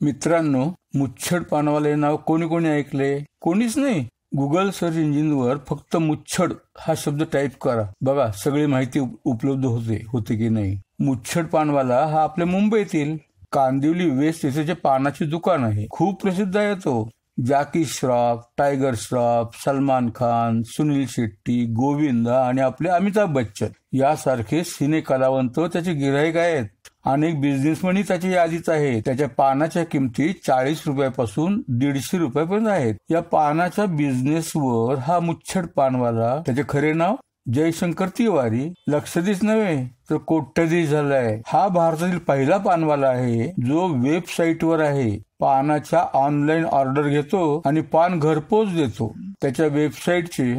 मित्रांनो, मुच्छड पानवाला हे नाव कोणी कोणी ऐकले? कोणीच नाही. गुगल सर्च इंजिनवर फक्त मुच्छड हा शब्द टाईप करा, बघा सगळी माहिती उपलब्ध होते की नाही. मुच्छड पानवाला हा आपल्या मुंबईतील कांदिवली वेस्ट येथे पानाचे दुकान आहे. खूप प्रसिद्ध आहे तो. जॅकी श्रॉफ, टायगर श्रॉफ, सलमान खान, सुनील शेट्टी, गोविंदा आणि आपले अमिताभ बच्चन यासारखे सिने कलावंत त्याचे गिराईक आहेत. अनेक बिझनेसमनही त्याच्या यादीत आहे. त्याच्या पानाच्या किमती 40 रुपयापासून 150 रुपयापर्यंत आहेत. या पानाच्या बिझनेसवर हा मुच्छड पानवाला, त्याचे खरे नाव जयशंकर तिवारी, लक्षाधीश नव्हे तर कोट्याधीश झालाय. हा भारतातील पहिला पानवाला आहे जो वेबसाईटवर आहे. पानाच्या ऑनलाईन ऑर्डर घेतो आणि पान घरपोच देतो. त्याच्या वेबसाईटचे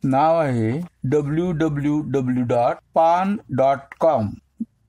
नाव आहे www.pan.com.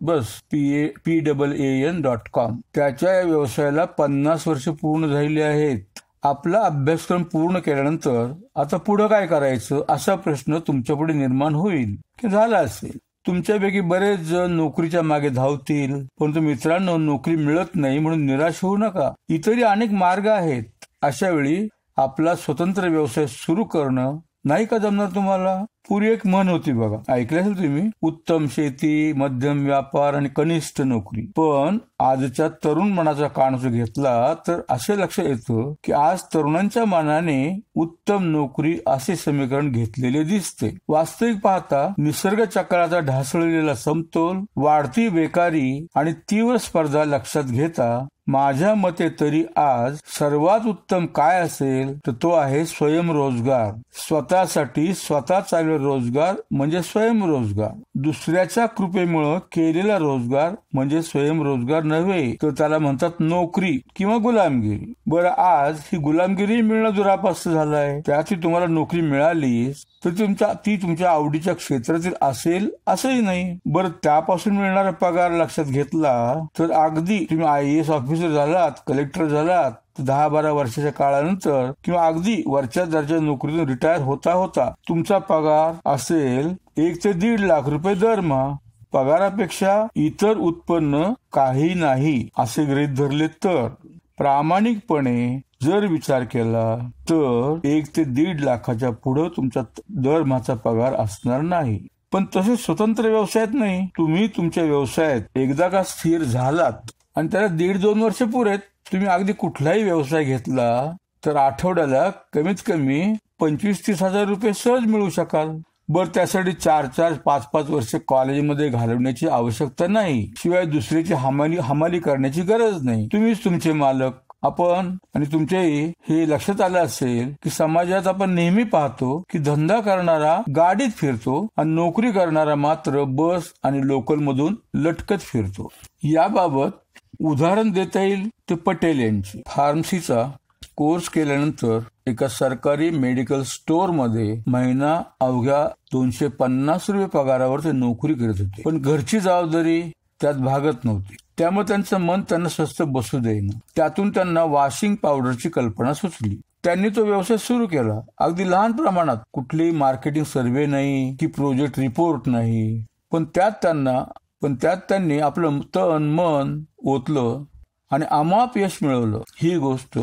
बस PAN.com. त्याच्या या व्यवसायाला 50 वर्ष पूर्ण झालेली आहेत. आपला अभ्यासक्रम पूर्ण केल्यानंतर आता पुढे काय करायचं असा प्रश्न तुमच्यापुढे निर्माण होईल की झाला असेल. तुमच्यापैकी बरेच जण नोकरीच्या मागे धावतील, परंतु मित्रांनो, नोकरी मिळत नाही म्हणून निराश होऊ नका. इतरही अनेक मार्ग आहेत. अशा वेळी आपला स्वतंत्र व्यवसाय सुरू करणं नाही का जमणार तुम्हाला? पूर्वी एक म्हण होती बघा, ऐकलं असेल तुम्ही, उत्तम शेती, मध्यम व्यापार आणि कनिष्ठ नोकरी. पण आजच्या तरुण मनाचा कान जो घेतला तर असे लक्षात येतं की आज तरुणांच्या मनाने उत्तम नोकरी असे समीकरण घेतलेले दिसते. वास्तविक पाहता निसर्ग चक्राचा ढासळलेला समतोल, वाढती बेकारी आणि तीव्र स्पर्धा लक्षात घेता माझ्या मते तरी आज सर्वात उत्तम काय असेल तर तो आहे स्वयंरोजगार. स्वतःसाठी स्वतः चाललेला रोजगार म्हणजे स्वयंरोजगार. दुसऱ्याच्या कृपेमुळे केलेला रोजगार म्हणजे स्वयंरोजगार नव्हे, तर त्याला म्हणतात नोकरी किंवा गुलामगिरी. बरं, आज ही गुलामगिरी मिळणं दुरापास्त झालं आहे. त्याची तुम्हाला नोकरी मिळाली तर ती तुमच्या आवडीच्या क्षेत्रातील असेल असंही नाही. बरं, त्यापासून मिळणारा पगार लक्षात घेतला तर अगदी तुम्ही IAS ऑफिसर झालात, कलेक्टर झालात, 10-12 वर्षाच्या काळानंतर किंवा अगदी वरच्या दर्जा नोकरीतून रिटायर होता होता तुमचा पगार असेल 1 ते 1.5 लाख रुपये दरमहा. पगारापेक्षा इतर उत्पन्न काही नाही असे गृहीत धरले तर प्रामाणिकपणे जर विचार केला तर 1 ते 1.5 लाखाच्या पुढे तुमचा दरमहाचा पगार असणार नाही. पण तसे स्वतंत्र व्यवसायात नाही. तुम्ही तुमच्या व्यवसायात एकदा का स्थिर झालात आणि त्याला 1.5-2 वर्ष पुरेत, तुम्ही अगदी कुठलाही व्यवसाय घेतला तर आठवड्याला कमीत कमी 25-30 हजार रुपये सहज मिळू शकाल. बरं, त्यासाठी 4-4, 5-5 वर्ष कॉलेजमध्ये घालवण्याची आवश्यकता नाही. शिवाय दुसऱ्याची हमाली करण्याची गरज नाही. तुम्हीच तुमचे मालक. आपण आणि तुमचे हे लक्षात आलं असेल की समाजात आपण नेहमी पाहतो की धंदा करणारा गाडीत फिरतो आणि नोकरी करणारा मात्र बस आणि लोकल मधून लटकत फिरतो. याबाबत उदाहरण देता येईल ते पटेल यांची. फार्मसीचा कोर्स केल्यानंतर एका सरकारी मेडिकल स्टोअर मध्ये महिना अवघ्या 250 रुपये पगारावर ते नोकरी करत होते. पण घरची जबाबदारी त्यात भागत नव्हती. त्यामुळे त्यांचं मन त्यांना स्वस्त बसू देईना. त्यातून त्यांना वॉशिंग पावडरची कल्पना सुचली. त्यांनी तो व्यवसाय सुरू केला. अगदी लहान प्रमाणात, कुठलीही मार्केटिंग सर्व्हे नाही की प्रोजेक्ट रिपोर्ट नाही. पण त्यात त्यांनी आपलं तन मन ओतलं आणि अमाप यश मिळवलं. ही गोष्ट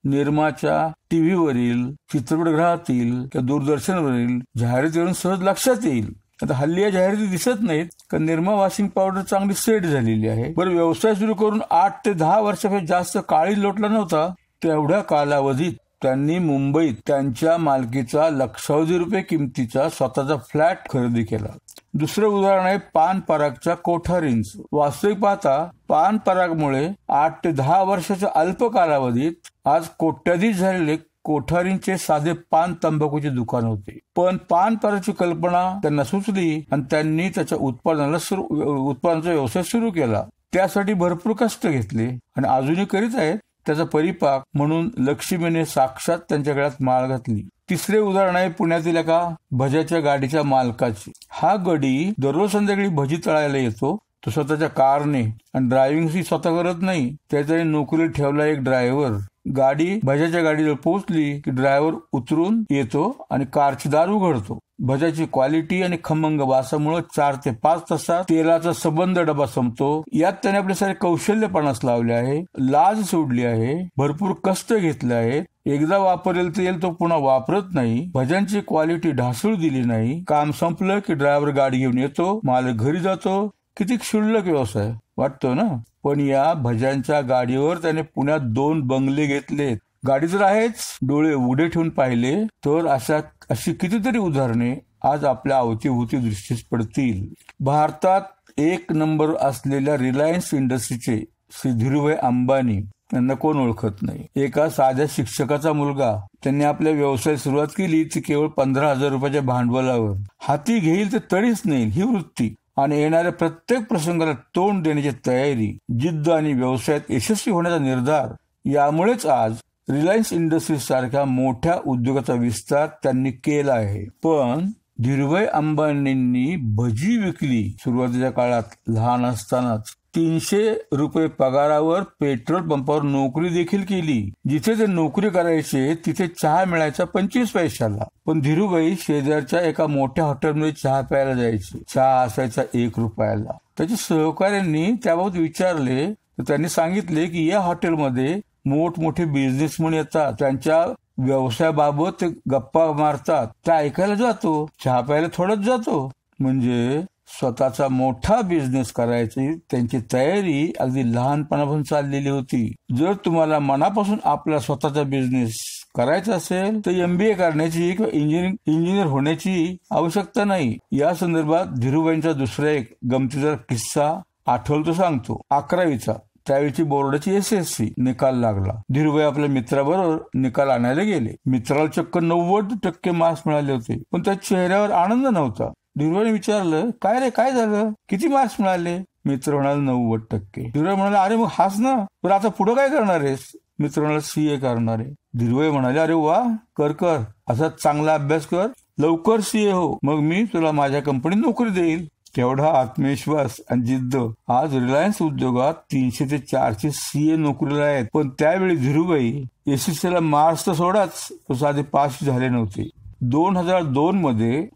निर्माच्या टीव्हीवरील, चित्रपटगृहातील किंवा दूरदर्शनवरील जाहिरातीवरून सहज लक्षात येईल. आता हल्ली या जाहिराती दिसत नाहीत कारण निर्मा वॉशिंग पावडर चांगली सेट झालेली आहे. बरं, व्यवसाय सुरू करून 8 ते 10 वर्षापेक्षा जास्त काळी लोटला नव्हता. तेवढ्या कालावधीत त्यांनी मुंबईत त्यांच्या मालकीचा लक्षावधी रुपये किमतीचा स्वतःचा फ्लॅट खरेदी केला. दुसरं उदाहरण आहे पान परागच्या कोठारींचं. वास्तविक पाहता पान परागमुळे 8 ते 10 वर्षाच्या अल्प कालावधीत आज कोट्याधीश झालेले कोठारींचे साधे पान तंबाखूचे दुकान होते. पण पान परागची कल्पना त्यांना सुचली आणि त्यांनी त्याच्या उत्पादनाचा व्यवसाय सुरू केला. त्यासाठी भरपूर कष्ट घेतले आणि अजूनही करीत आहेत. त्याचा परिपाक म्हणून लक्ष्मीने साक्षात त्यांच्या गळ्यात माळ घातली. तिसरे उदाहरण आहे पुण्यातील एका भज्याच्या गाडीच्या मालकाचे. हा गडी दररोज संध्याकाळी भजी तळायला येतो तो स्वतःच्या कारने, आणि ड्रायव्हिंग स्वतः करत नाही, त्याच्याने नोकरीला ठेवला एक ड्रायव्हर. गाडी भजाच्या गाडीवर पोहोचली की ड्रायव्हर उतरून येतो आणि कारची दार उघडतो. भजाची क्वालिटी आणि खमंग वासामुळे 4 ते 5 तासात तेलाचा सबंध डबा संपतो. यात त्याने आपले सारे कौशल्यपणास लावले आहे, लाज सोडली आहे, भरपूर कष्ट घेतले आहेत. एकदा वापरेल तेल तो पुन्हा वापरत नाही. भजांची क्वालिटी ढासळू दिली नाही. काम संपलं की ड्रायव्हर गाडी घेऊन येतो, मालक घरी जातो. किती क्षुल्लक व्यवसाय वाटतो ना. पण या भजांच्या गाडीवर त्याने पुण्यात 2 बंगले घेतलेत. गाडी तर आहेच, डोळे उघडे ठेवून पाहिले तर अशी कितीतरी उदाहरणे आज आपल्या अवतीभोवती दृष्टीस पडतील. भारतात 1 नंबर असलेल्या रिलायन्स इंडस्ट्रीचे श्री धीरूभाई अंबानी यांना कोण ओळखत नाही. एका साध्या शिक्षकाचा मुलगा. त्यांनी आपल्या व्यवसाय सुरुवात केली ती केवळ 15,000 रुपयाच्या भांडवलावर. हाती घेईल ते तरीच नेईल ही वृत्ती आणि येणाऱ्या प्रत्येक प्रसंगाला तोंड देण्याची तयारी, जिद्द आणि व्यवसायात यशस्वी होण्याचा निर्धार, यामुळेच आज रिलायन्स इंडस्ट्रीज सारख्या मोठ्या उद्योगाचा विस्तार त्यांनी केला आहे. पण धीरूभाई अंबानींनी भजी विकली सुरुवातीच्या काळात लहान असतानाच. 300 रुपये पगारावर पेट्रोल पंपावर नोकरी देखील केली. जिथे ते नोकरी करायचे तिथे चहा मिळायचा 25 पैशाला. पण धीरूभाई शेजारच्या एका मोठ्या हॉटेलमध्ये चहा प्यायला जायचे. चहा असायचा 1 रुपयाला. त्याच्या सहकाऱ्यांनी त्याबाबत विचारले तर त्यांनी सांगितले की या हॉटेलमध्ये मोठमोठे बिझनेसमन येतात, त्यांच्या व्यवसायाबाबत ते गप्पा मारतात, ते ऐकायला जातो, चहा प्यायला थोडंच जातो. म्हणजे स्वतःचा मोठा बिझनेस करायची त्यांची तयारी अगदी लहानपणापासून चाललेली होती. जर तुम्हाला मनापासून आपला स्वतःचा बिझनेस करायचा असेल तर MBA करण्याची किंवा इंजिनियर होण्याची आवश्यकता नाही. या संदर्भात धीरूभाईंचा दुसरा एक गमतीदार किस्सा आठवल तो सांगतो. 11वीचा त्यावेळची बोर्डाची SSC निकाल लागला. धीरूभाई आपल्या मित्राबरोबर निकाल आणायला गेले. मित्राला चक्क 90% मार्क्स मिळाले होते, पण त्या चेहऱ्यावर आनंद नव्हता. धीरूभाईने विचारलं, काय रे, काय झालं, किती मार्क्स मिळाले? मित्र म्हणाले 90%. धीरूभाई म्हणाले, अरे मग हाच ना, पण आता पुढे काय करणार आहेस? मित्र म्हणाले, CA करणार आहे. धीरूभाई म्हणाले, अरे वा, कर, असाच चांगला अभ्यास कर, लवकर CA हो, मग मी तुला माझ्या कंपनीत नोकरी देईल. केवढा आत्मविश्वास आणि जिद्द. आज रिलायन्स उद्योगात 300 ते 400 CA नोकरीला आहेत. पण त्यावेळी धीरूभाई SSCला मार्क्स तर सोडाच, तो साधे पास झाले नव्हते. 2002 मध्ये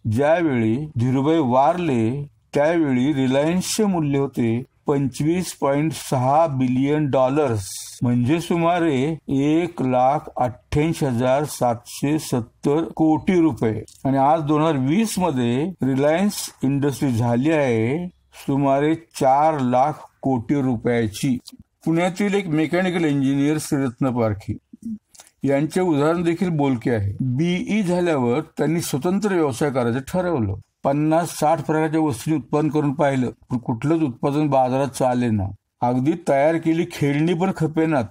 ज्यावेळी धीरूभाई वारले त्यावेळी रिलायन्सचे मूल्य होते $25.6 बिलियन, म्हणजे सुमारे 1,88,770 कोटी रुपये. आणि आज 2020 मध्ये रिलायन्स इंडस्ट्री झाली आहे सुमारे 4 लाख कोटी रुपयाची. पुण्यातील एक मेकॅनिकल इंजिनियर श्रीरत्न पारखी यांचे उदाहरण देखील बोलके आहे. BE झाल्यावर त्यांनी स्वतंत्र व्यवसाय करायचं ठरवलं. 50-60 प्रकारच्या वस्तूंची उत्पादन करून पाहिलं, पण कुठलंच उत्पादन बाजारात चालेना. अगदी तयार केली खेळणी पण खपेनात.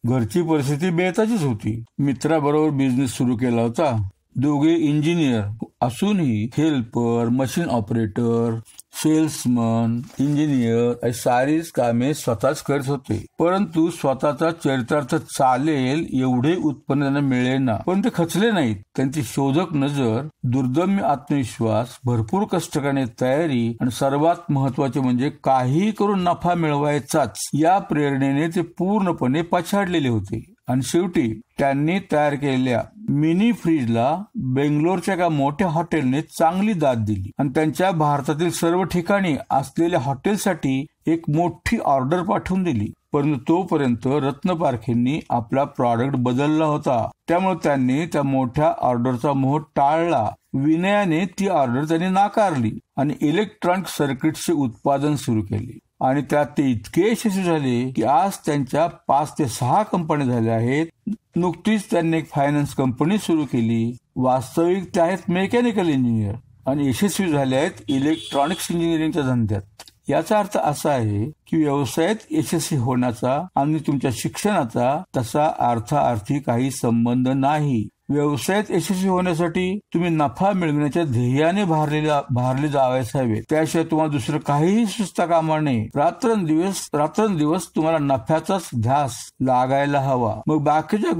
घरची परिस्थिती बेताचीच होती. मित्राबरोबर बिझनेस सुरू केला होता. दोघे इंजिनियर असूनही helper, machine operator, salesman, engineer सारीच कामे स्वतःच करत होते. परंतु स्वतःचा चरितार्थ चालेल एवढे उत्पन्न त्यांना मिळेना. पण ते खचले नाहीत. त्यांची शोधक नजर, दुर्दम्य आत्मविश्वास, भरपूर कष्ट करण्याची तयारी आणि सर्वात महत्वाचे म्हणजे काही करून नफा मिळवायचाच या प्रेरणेने ते पूर्णपणे पछाडलेले होते. आणि शेवटी त्यांनी तयार केलेल्या मिनी फ्रीजला बेंगलोरच्या एका मोठ्या हॉटेलने चांगली दाद दिली आणि त्यांच्या भारतातील सर्व ठिकाणी असलेल्या हॉटेलसाठी एक मोठी ऑर्डर पाठवून दिली. परंतु तोपर्यंत रत्न पारखेंनी आपला प्रॉडक्ट बदलला होता. त्यामुळे त्यांनी त्या मोठ्या ऑर्डरचा मोह टाळला. विनयाने ती ऑर्डर त्यांनी नाकारली आणि इलेक्ट्रॉनिक सर्किटचे उत्पादन सुरू केले. आणि त्यात ते इतके यशस्वी झाले की आज त्यांच्या 5 ते 6 कंपन्या झाल्या आहेत. नुकतीच त्यांनी एक फायनान्स कंपनी सुरू केली. वास्तविक ते आहेत मेकॅनिकल इंजिनियर आणि यशस्वी झाले आहेत इलेक्ट्रॉनिक्स इंजिनिअरिंगच्या धंद्यात. याचा अर्थ असा आहे की व्यवसायात यशस्वी होण्याचा आणि तुमच्या शिक्षणाचा तसा अर्थार्थी काही संबंध नाही. व्यवसायात यशस्वी होण्यासाठी तुम्ही नफा मिळवण्याच्या ध्येयाने भारले जावायला हवे. त्याशिवाय तुम्हाला दुसरं काहीही सुचता कामा नये. रात्रंदिवस तुम्हाला नफ्याचाच ध्यास लागायला हवा. मग बाकीच्या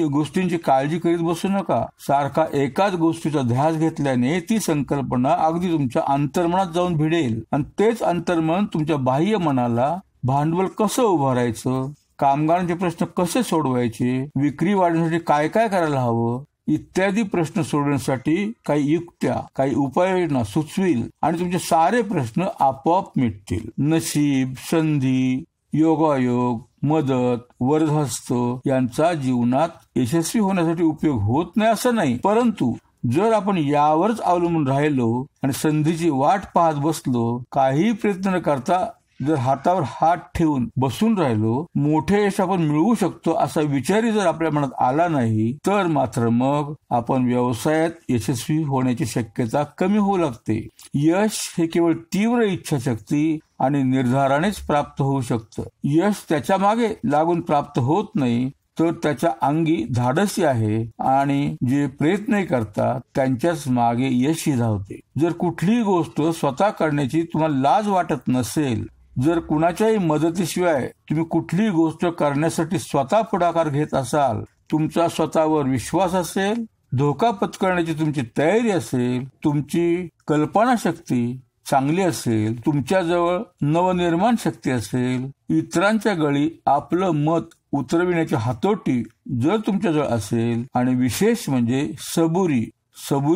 गोष्टींची काळजी करीत बसू नका. सारखा एकाच गोष्टीचा ध्यास घेतल्याने ती संकल्पना अगदी तुमच्या अंतर्मनात जाऊन भिडेल आणि तेच अंतर्मन तुमच्या बाह्य मनाला भांडवल कसं उभारायचं, कामगारांचे प्रश्न कसे सोडवायचे, विक्री वाढवण्यासाठी काय काय करायला हवं इत्यादी प्रश्न सोडवण्यासाठी काही युक्त्या, काही उपाययोजना सुचविल आणि तुमचे सारे प्रश्न आपोआप मिटतील. नशीब, संधी, योगायोग, मदत, वरदहस्त यांचा जीवनात यशस्वी होण्यासाठी उपयोग होत नाही असं नाही, परंतु जर आपण यावरच अवलंबून राहिलो आणि संधीची वाट पाहत बसलो, काही प्रयत्न न करता जर हातावर हात ठेवून बसून राहिलो, मोठे यश आपण मिळवू शकतो असा विचारही जर आपल्या मनात आला नाही, तर मात्र मग आपण व्यवसायात यशस्वी होण्याची शक्यता कमी होऊ लागते. यश हे केवळ तीव्र इच्छाशक्ती आणि निर्धारानेच प्राप्त होऊ शकतं. यश त्याच्या मागे लागून प्राप्त होत नाही, तर त्याच्या अंगी धाडसी आहे आणि जे प्रयत्नही करतात त्यांच्याच मागे यशही धावते. जर कुठलीही गोष्ट स्वतः करण्याची तुम्हाला लाज वाटत नसेल, जर कुणाच्याही मदतीशिवाय तुम्ही कुठलीही गोष्ट करण्यासाठी स्वतः पुढाकार घेत असाल, तुमचा स्वतःवर विश्वास असेल, धोका पत्करण्याची तुमची तयारी असेल, तुमची कल्पनाशक्ती चांगली असेल, तुमच्याजवळ नवनिर्माण शक्ती असेल, इतरांच्या गळी आपलं मत उतरविण्याची हातोटी जर तुमच्याजवळ असेल आणि विशेष म्हणजे सबुरी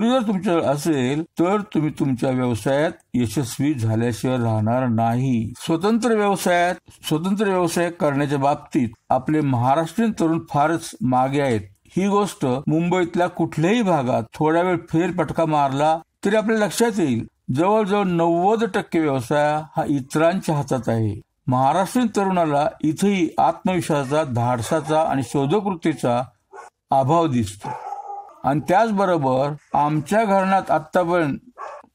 जर तुमच्याजवळ असेल, तर तुम्ही तुमच्या व्यवसायात यशस्वी झाल्याशिवाय राहणार नाही. स्वतंत्र व्यवसाय करण्याच्या बाबतीत आपले महाराष्ट्रीयन तरुण फारच मागे आहेत. ही गोष्ट मुंबईतल्या कुठल्याही भागात थोडा वेळ फेरफटका मारला तरी आपल्या लक्षात येईल. जवळजवळ 90% व्यवसाय हा इतरांच्या हातात आहे. महाराष्ट्रीयन तरुणाला इथेही आत्मविश्वासाचा, धाडसाचा आणि शोधवृत्तीचा अभाव दिसतो. आणि त्याचबरोबर आमच्या घराण्यात आतापर्यंत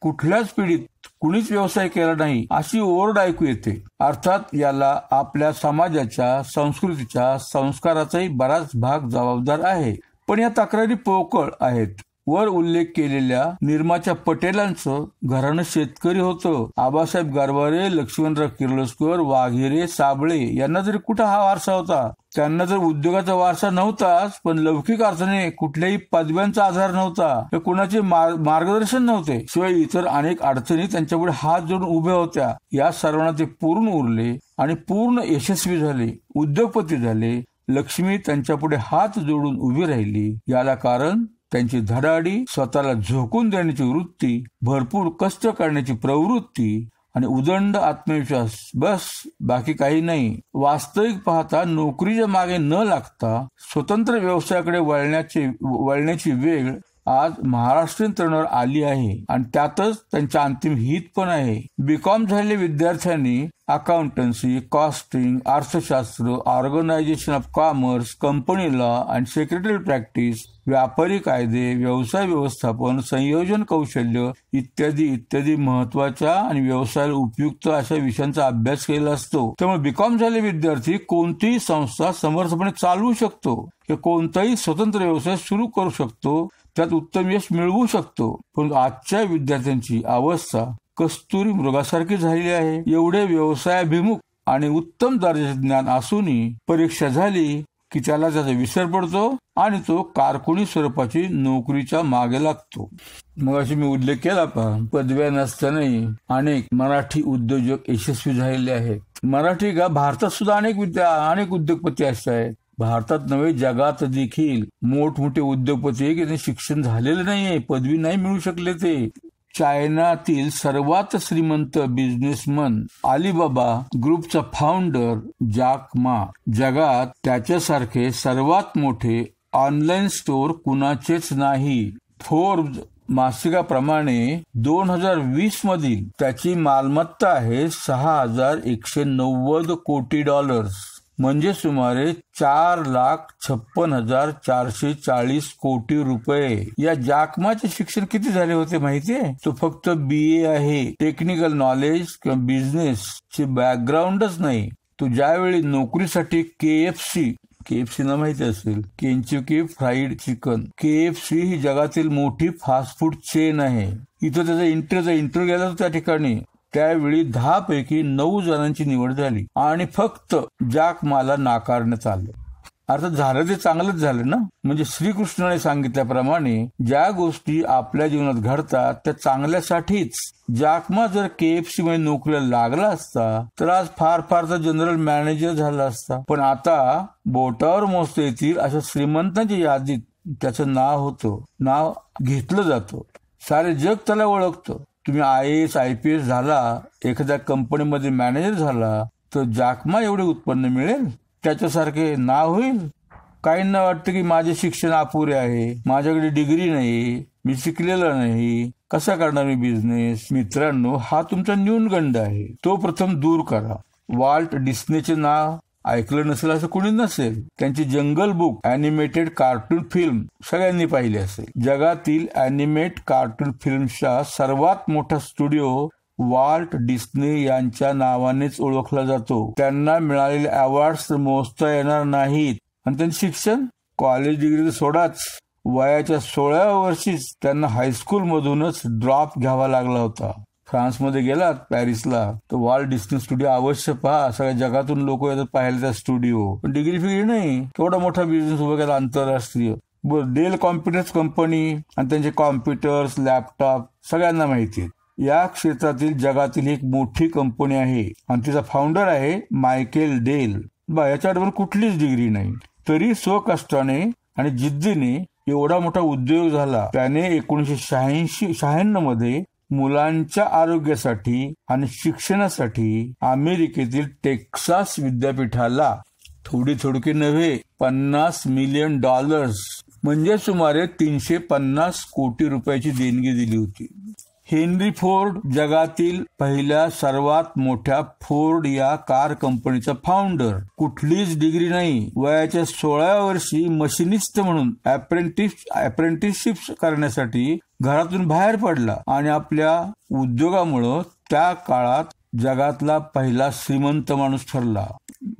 कुठल्याच पिढीत कुणीच व्यवसाय केला नाही अशी ओरड ऐकू येते. अर्थात याला आपल्या समाजाच्या, संस्कृतीच्या, संस्काराचाही बराच भाग जबाबदार आहे. पण या तक्रारी पोकळ आहेत. वर उल्लेख केलेल्या निर्माच्या पटेलांचं घराणं शेतकरी होतं. आबासाहेब गारवारे, लक्ष्मणराव किर्लोस्कर, वाघेरे, साबळे यांना जरी कुठं हा वारसा होता. त्यांना जर उद्योगाचा वारसा नव्हताच, पण लौकिक अर्थाने कुठल्याही पदव्यांचा आधार नव्हता, कुणाचे मार्गदर्शन नव्हते, शिवाय इतर अनेक अडचणी त्यांच्यापुढे हात जोडून उभ्या होत्या. या सर्वांना ते पूर्ण उरले आणि पूर्ण यशस्वी झाले, उद्योगपती झाले. लक्ष्मी त्यांच्यापुढे हात जोडून उभी राहिली. याला कारण त्यांची धडाडी, स्वतःला झोकून देण्याची वृत्ती, भरपूर कष्ट करण्याची प्रवृत्ती आणि उदंड आत्मविश्वास, बस बाकी काही नाही. वास्तविक पाहता नोकरीच्या मागे न लागता स्वतंत्र व्यवसायाकडे वळण्याची वेळ आज महाराष्ट्रीयन तरुणावर आली आहे आणि त्यातच त्यांच्या अंतिम हित पण आहे. बीकॉम झालेल्या विद्यार्थ्यांनी अकाउंटन्सी, कॉस्टिंग, अर्थशास्त्र, organisation of commerce, company law and secretary practice, व्यापारी कायदे, व्यवसाय व्यवस्थापन, संयोजन कौशल्य इत्यादी महत्वाच्या आणि व्यवसायाला उपयुक्त अशा विषयांचा अभ्यास केला असतो. त्यामुळे बीकॉम झालेले विद्यार्थी कोणतीही संस्था समर्थपणे चालवू शकतो किंवा कोणताही स्वतंत्र व्यवसाय सुरू करू शकतो, त्यात उत्तम यश मिळवू शकतो. पण आजच्या विद्यार्थ्यांची अवस्था कस्तुरी मृगासारखी झालेली आहे. एवढे व्यवसायाभिमुख आणि उत्तम दर्जाचे ज्ञान असूनही परीक्षा झाली की त्याला त्याचा विसर पडतो आणि तो कारकुनी स्वरूपाची नोकरीच्या मागे लागतो. मग अशी मी उल्लेख केला, पदव्या नसतानाही अनेक मराठी उद्योजक यशस्वी झालेले आहेत. मराठी का भारतात सुद्धा अनेक उद्योगपती असे आहेत. भारतात नव्हे जगात देखील मोठमोठे उद्योगपती की शिक्षण झालेले नाहीये, पदवी नाही मिळू शकले. ते चायनातील सर्वात श्रीमंत बिझनेसमन अलिबाबा ग्रुपचा फाउंडर जॅक मा, जगात त्याच्यासारखे सर्वात मोठे ऑनलाईन स्टोअर कुणाचेच नाही. फोर्ब्स मासिकाप्रमाणे 2020 मधील त्याची मालमत्ता आहे $6,190 कोटी, म्हणजे सुमारे 4,56,440 कोटी रुपये. या जॅकमाचे शिक्षण किती झाले होते माहितीये? तो फक्त BA आहे. टेक्निकल नॉलेज किंवा बिझनेस चे बॅकग्राऊंडच नाही. तो ज्यावेळी नोकरीसाठी KFC KFC ना माहिती असेल, केंचुकी फ्राईड चिकन. KFC ही जगातील मोठी फास्ट फूड चेन आहे. इथं त्याचा इंटरव्ह्यू गेला होता त्या ठिकाणी. त्यावेळी 10 पैकी 9 जणांची निवड झाली आणि फक्त जॅक माला नाकारण्यात आलं. अर्थात झालं ते चांगलंच झालं ना. म्हणजे श्रीकृष्णाने सांगितल्याप्रमाणे ज्या गोष्टी आपल्या जीवनात घडतात त्या चांगल्यासाठीच. जॅक मा जर KFC मध्ये नोकरीला लागला असता तर आज फार तर जनरल मॅनेजर झाला असता. पण आता बोटावर मोजता येतील अशा श्रीमंतांच्या यादीत त्याचं नाव घेतलं जातं. सारे जग त्याला ओळखतं. तुम्ही IAS IPS झाला, एखाद्या कंपनीमध्ये मॅनेजर झाला तर जॅक मा एवढे उत्पन्न मिळेल, त्याच्यासारखे नाव होईल. काहींना वाटतं की माझे शिक्षण अपुरे आहे, माझ्याकडे डिग्री नाही, मी शिकलेला नाही, कसा करणार मी बिझनेस. मित्रांनो, हा तुमचा न्यूनगंड आहे. तो प्रथम दूर करा. वॉल्ट डिस्नेचे नाव ऐकलं नसेल असं कुणी नसेल. त्यांची जंगल बुक अॅनिमेटेड कार्टून फिल्म सगळ्यांनी पाहिली असेल. जगातील अॅनिमेट कार्टून फिल्मचा सर्वात मोठा स्टुडिओ वॉल्ट डिस्ने यांच्या नावानेच ओळखला जातो. त्यांना मिळालेले अवॉर्ड्स मोजता येणार नाहीत. आणि त्यांचे शिक्षण, कॉलेज डिग्री तर सोडाच, वयाच्या 16व्या वर्षीच त्यांना हायस्कूल मधूनच ड्रॉप घ्यावा लागला होता. फ्रान्समध्ये गेलात पॅरिसला तर वॉल्ट डिस्ने स्टुडिओ अवश्य पहा. सगळ्या जगातून लोक येतात पाहायला त्या स्टुडिओ. पण डिग्री फिग्री नाही, केवढा मोठा बिझनेस उभा केला आंतरराष्ट्रीय. डेल कॉम्प्युटर्स कंपनी आणि त्यांचे कॉम्प्युटर्स, लॅपटॉप सगळ्यांना माहिती आहेत. या क्षेत्रातील जगातील एक मोठी कंपनी आहे आणि तिचा फाउंडर आहे मायकेल डेल. याच्यावर कुठलीच डिग्री नाही, तरी स्वकष्टाने आणि जिद्दीने एवढा मोठा उद्योग झाला. त्याने 1996 मध्ये मुलांच्या आरोग्यासाठी आणि शिक्षणासाठी अमेरिकेतील टेक्सास विद्यापीठाला थोडके नव्हे $50 मिलियन म्हणजे सुमारे 350 कोटी रुपयाची देणगी दिली होती. हेनरी फोर्ड जगातील पहिल्या सर्वात मोठ्या फोर्ड या कार कंपनीचा फाउंडर. कुठलीच डिग्री नाही, वयाच्या 16व्या वर्षी मशिनिस्ट म्हणून अप्रेंटिसशिप करण्यासाठी घरातून बाहेर पडला आणि आपल्या उद्योगामुळे त्या काळात जगातला पहिला श्रीमंत माणूस ठरला.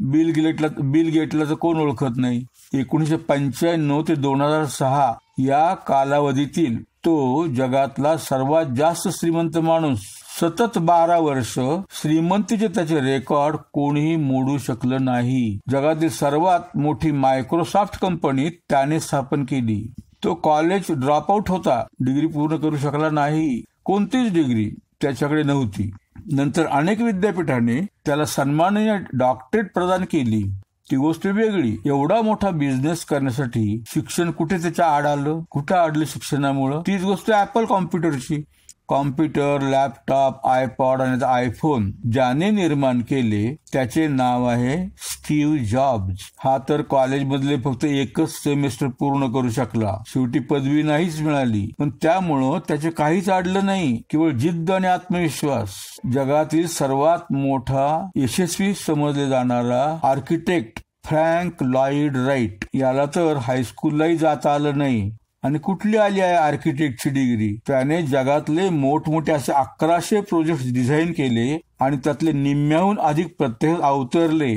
बिल गेटला तर कोण ओळखत नाही. 1995 ते 2006 या कालावधीतील तो जगातला सर्वात जास्त श्रीमंत माणूस. सतत 12 वर्ष श्रीमंतीचे त्याचे रेकॉर्ड कोणीही मोडू शकलं नाही. जगातील सर्वात मोठी मायक्रोसॉफ्ट कंपनी त्याने स्थापन केली. तो कॉलेज ड्रॉपआउट होता, डिग्री पूर्ण करू शकला नाही. कोणतीच डिग्री त्याच्याकडे नव्हती. नंतर अनेक विद्यापीठाने त्याला सन्माननीय डॉक्टरेट प्रदान केली. ती गोष्ट वेगळी. एवढा मोठा बिझनेस करण्यासाठी शिक्षण कुठे त्याच्या आड आलं? कुठं अडलं शिक्षणामुळं? तीच गोष्ट ऍपल कॉम्प्युटरची. कॉम्प्युटर, लॅपटॉप, आयपॉड आणि आयफोन ज्याने निर्माण केले त्याचे नाव आहे स्टीव्ह जॉब्स. हा तर कॉलेजमधले फक्त एकच सेमेस्टर पूर्ण करू शकला. शेवटी पदवी नाहीच मिळाली, पण त्यामुळं त्याचे काहीच अडलं नाही. केवळ जिद्द आणि आत्मविश्वास. जगातील सर्वात मोठा यशस्वी समजले जाणारा आर्किटेक्ट फ्रँक लॉईड राईट याला तर हायस्कूललाही जाता आलं नाही. आणि कुठली आली आहे आर्किटेक्टची डिग्री? त्याने जगातले मोठमोठे असे 1100 प्रोजेक्ट डिझाईन केले आणि त्यातले निम्म्याहून अधिक प्रत्यक्ष अवतरले.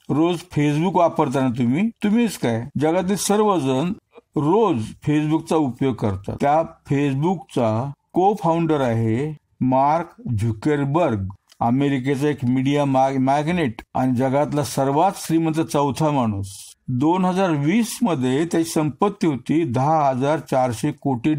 रोज फेसबुक वापरताना तुम्हीच काय, जगातील सर्वजण रोज फेसबुकचा उपयोग करतात. त्या फेसबुकचा को फाउंडर आहे मार्क झुकरबर्ग. अमेरिकेचा एक मीडिया मॅग्नेट आणि जगातला सर्वात श्रीमंत चौथा माणूस. 2020 मध्ये त्याची संपत्ती होती $10,400 कोटी,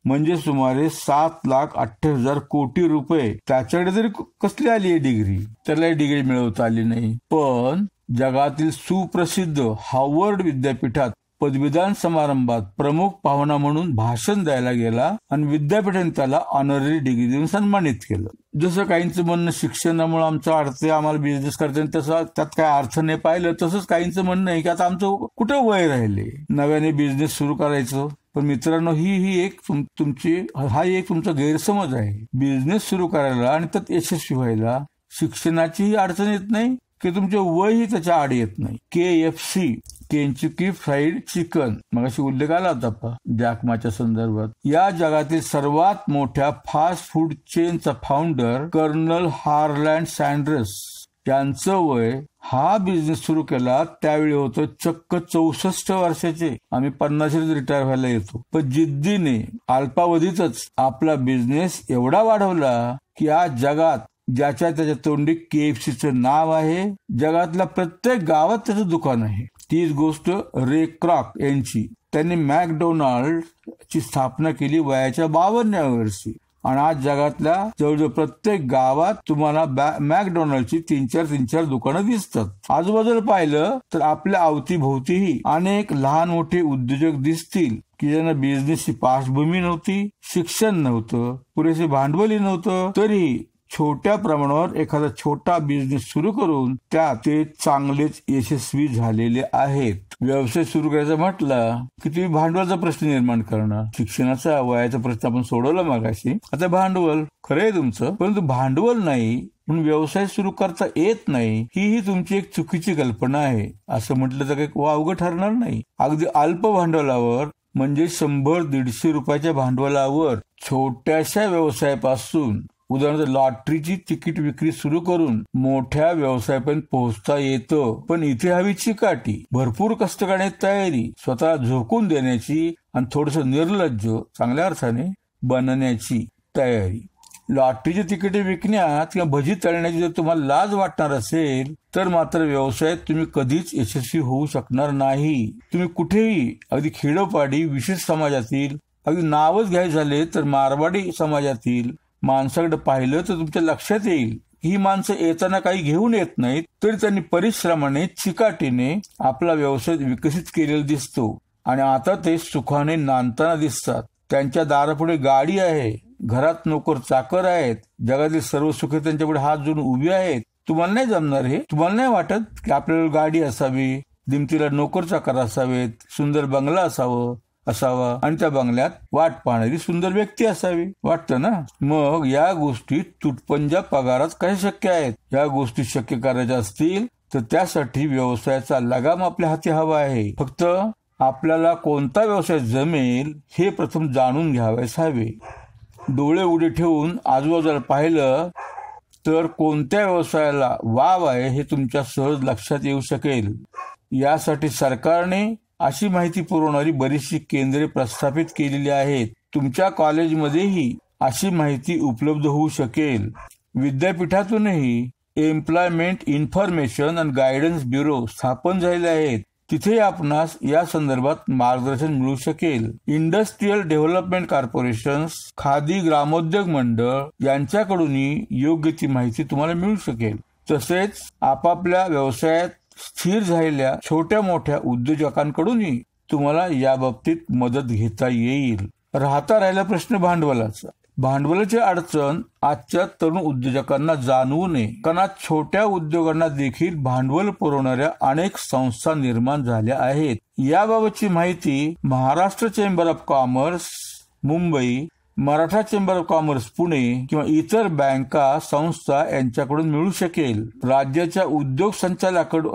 म्हणजे सुमारे 7,28,000 कोटी रुपये. त्याच्याकडे तरी कसली आली आहे डिग्री? त्याला डिग्री मिळवता आली नाही. पण जगातील सुप्रसिद्ध हार्वर्ड विद्यापीठात पदवीदान समारंभात प्रमुख पाहुणा म्हणून भाषण द्यायला गेला आणि विद्यापीठाने त्याला ऑनररी डिग्री देऊन सन्मानित केलं. जसं काहींचं म्हणणं शिक्षणामुळे आमचं अडते, आम्हाला बिझनेस करते, तसं त्यात काय अर्थ नाही पाहिलं, तसंच काहींचं म्हणणं आहे की आता आमचं कुठं वय राहिले नव्याने बिझनेस सुरू करायचं. पण मित्रांनो, हा एक तुमचा गैरसमज आहे. बिझनेस सुरू करायला आणि त्यात यशस्वी व्हायला शिक्षणाचीही अडचण येत नाही की तुमचे वयही त्याच्या आड येत नाही. KFC केंचुकी फ्राईड चिकन मगाशी उल्लेख आला होता जॅक माच्या संदर्भात. या जगातील सर्वात मोठ्या फास्ट फूड चेनचा फाउंडर कर्नल हार्लँड सँडर्स त्यांचं वय हा बिझनेस सुरू केला त्यावेळी होतं चक्क 64 वर्षाचे. आम्ही 50 रिटायर व्हायला येतो. पण जिद्दीने अल्पावधीतच आपला बिझनेस एवढा वाढवला की आज जगात ज्याच्या त्याच्या तोंडी KFCचं नाव आहे. जगातल्या प्रत्येक गावात त्याचं दुकान आहे. तीच गोष्ट रे क्रॉक यांची. त्यांनी मॅकडोनाल्ड ची स्थापना केली वयाच्या 52व्या वर्षी आणि आज जगातल्या जवळजवळ प्रत्येक गावात तुम्हाला मॅकडोनाल्डची 3-4 दुकानं दिसतात. आजूबाजूला पाहिलं तर आपल्या अवतीभोवतीही अनेक लहान मोठे उद्योजक दिसतील की ज्यांना बिझनेसची पार्श्वभूमी नव्हती, शिक्षण नव्हतं, पुरेसे भांडवलही नव्हतं, तरी छोट्या प्रमाणावर एखादा छोटा बिझनेस सुरू करून त्यात ते चांगलेच यशस्वी झालेले आहेत. व्यवसाय सुरू करायचा म्हटलं की तुम्ही भांडवलाचा प्रश्न निर्माण करणार. शिक्षणाचा वयाचा प्रश्न आपण सोडवला मगाशी. आता भांडवल खरं आहे तुमचं, परंतु भांडवल नाही म्हणून व्यवसाय सुरू करता येत नाही ही तुमची एक चुकीची कल्पना आहे. असं म्हटलं तर काही वावगं ठरणार नाही. अगदी अल्प भांडवलावर म्हणजे 100-150 रुपयाच्या भांडवलावर छोट्याशा व्यवसायापासून उदाहरणार्थ लॉटरीची तिकीट विक्री सुरू करून मोठ्या व्यवसायापर्यंत पोहोचता येतं. पण इथे हवी चिकाटी, भरपूर कष्ट करण्याची तयारी, स्वतःला झोकून देण्याची आणि थोडस निर्लज्ज चांगल्या अर्थाने बनण्याची तयारी. लॉटरीची तिकीटे विकण्यात किंवा भजी तळण्याची जर तुम्हाला लाज वाटणार असेल तर मात्र व्यवसायात तुम्ही कधीच यशस्वी होऊ शकणार नाही. तुम्ही कुठेही अगदी खेडोपाडी विशेष समाजातील अगदी नावच घ्यायचे झाले तर मारवाडी समाजातील माणसाकडे पाहिलं तर तुमच्या लक्षात येईल ही माणसं येताना काही घेऊन येत नाहीत, तरी त्यांनी परिश्रमाने चिकाटीने आपला व्यवसाय विकसित केलेला दिसतो आणि आता ते सुखाने नांदताना दिसतात. त्यांच्या दारापुढे गाडी आहे, घरात नोकर चाकर आहेत, जगातील सर्व सुखे त्यांच्यापुढे हात जोडून उभी आहेत. तुम्हाला नाही जमणार हे? तुम्हाला नाही वाटत की आपल्याला गाडी असावी, दिमतीला नोकर चाकर असावेत, सुंदर बंगला असावा आणि त्या बंगल्यात वाट पाहणारी सुंदर व्यक्ती असावी? वाटतं ना? मग या गोष्टी तुटपुंज्या पगारात काही शक्य आहेत. या गोष्टी शक्य करायच्या असतील तर त्यासाठी व्यवसायाचा लगाम आपल्या हाती हवा आहे. फक्त आपल्याला कोणता व्यवसाय जमेल हे प्रथम जाणून घ्यावयास हवे. डोळे उडे ठेवून आजूबाजूला पाहिलं तर कोणत्या व्यवसायाला वाव आहे हे तुमच्या सहज लक्षात येऊ शकेल. यासाठी सरकारने अशी माहिती पुरवणारी बरीचशी केंद्रे प्रस्थापित केलेली आहेत. तुमच्या कॉलेजमध्येही अशी माहिती उपलब्ध होऊ शकेल. विद्यापीठातूनही employment information and guidance bureau स्थापन झालेले आहेत. तिथे आपणास या संदर्भात मार्गदर्शन मिळू शकेल. इंडस्ट्रियल डेव्हलपमेंट कॉर्पोरेशन, खादी ग्रामोद्योग मंडळ यांच्याकडूनही योग्य ती माहिती तुम्हाला मिळू शकेल. तसेच आपापल्या व्यवसायात स्थिर झालेल्या छोट्या मोठ्या उद्योजकांकडूनही तुम्हाला या बाबतीत मदत घेता येईल. राहिला प्रश्न भांडवलाचा. भांडवलाची अडचण आजच्या तरुण उद्योजकांना जाणवू नये, कारण छोट्या उद्योगांना देखील भांडवल पुरवणाऱ्या अनेक संस्था निर्माण झाल्या आहेत. याबाबतची माहिती Maharashtra chamber of commerce Mumbai, Maratha chamber of commerce Pune किंवा इतर बँका संस्था यांच्याकडून मिळू शकेल. राज्याच्या उद्योग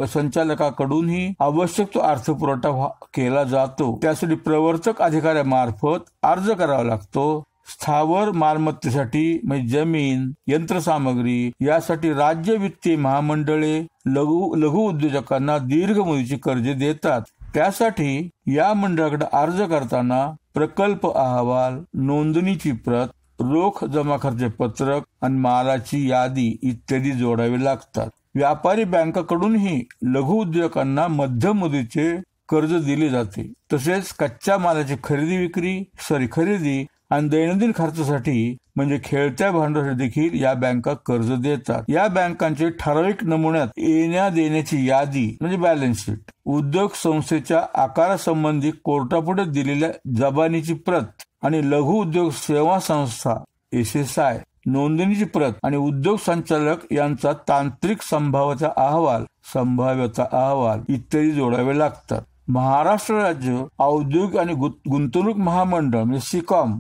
संचालकाकडूनही आवश्यक तो अर्थपुरवठा केला जातो. त्यासाठी प्रवर्तक अधिकाऱ्यामार्फत अर्ज करावा लागतो. स्थावर मालमत्तेसाठी म्हणजे जमीन, यंत्रसामग्री यासाठी राज्य वित्तीय महामंडळे लघु उद्योजकांना दीर्घ मुदतीची कर्जे देतात. त्यासाठी या मंडळाकडे अर्ज करताना प्रकल्प अहवाल, नोंदणीची प्रत, रोख जमा खर्च पत्रक आणि मालाची यादी इत्यादी जोडावे लागतात. व्यापारी बँकाकडूनही लघु उद्योजकांना मध्यम मुदतीचे कर्ज दिले जाते. तसेच कच्च्या मालाची खरेदी आणि दैनंदिन खर्चासाठी म्हणजे खेळत्या भांडवलासाठी देखील या बँका कर्ज देतात. या बँकांचे ठराविक नमुन्यात येण्या देण्याची यादी म्हणजे बॅलन्स शीट, उद्योग संस्थेच्या आकारासंबंधी कोर्टापुढे दिलेल्या जबानीची प्रत आणि लघु उद्योग सेवा संस्था SSI नोंदणीची प्रत आणि उद्योग संचालक यांचा तांत्रिक संभाव्यता अहवाल इत्यादी जोडावे लागतात. महाराष्ट्र राज्य औद्योगिक आणि गुंतवणूक महामंडळ म्हणजे SICOM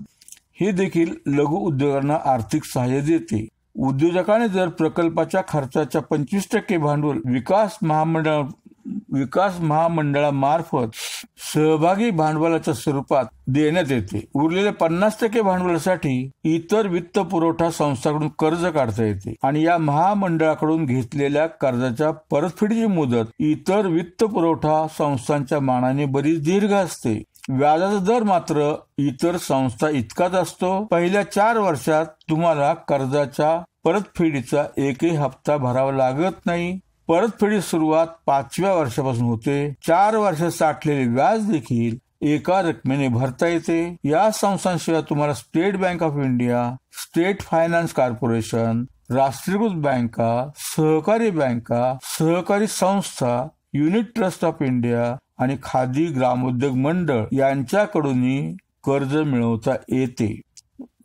हे देखील लघु उद्योगांना आर्थिक सहाय्य देते. उद्योजकाने जर प्रकल्पाच्या खर्चाच्या 25% भांडवल विकास महामंडळामार्फत सहभागी भांडवलाच्या स्वरूपात देण्यात येते. उरलेल्या 50% भांडवलासाठी इतर वित्त पुरवठा संस्थांकडून कर्ज काढता येते आणि या महामंडळाकडून घेतलेल्या कर्जाच्या परतफेडीची मुदत इतर वित्त पुरवठा संस्थांच्या मानाने बरीच दीर्घ असते. व्याजाचा दर मात्र इतर संस्था इतकाच असतो. पहिल्या 4 वर्षात तुम्हाला कर्जाच्या परतफेडीचा एकही हप्ता भरावा लागत नाही. परतफेडी सुरुवात 5व्या वर्षापासून होते. 4 वर्षात साठलेले व्याज देखील एका रकमेने भरता येते. या संस्थांशिवाय तुम्हाला state bank of India, state finance corporation, राष्ट्रीयकृत बँका, सहकारी बँका, सहकारी संस्था, युनिट ट्रस्ट ऑफ इंडिया आणि खादी ग्रामोद्योग मंडळ यांच्याकडूनही कर्ज मिळवता येते.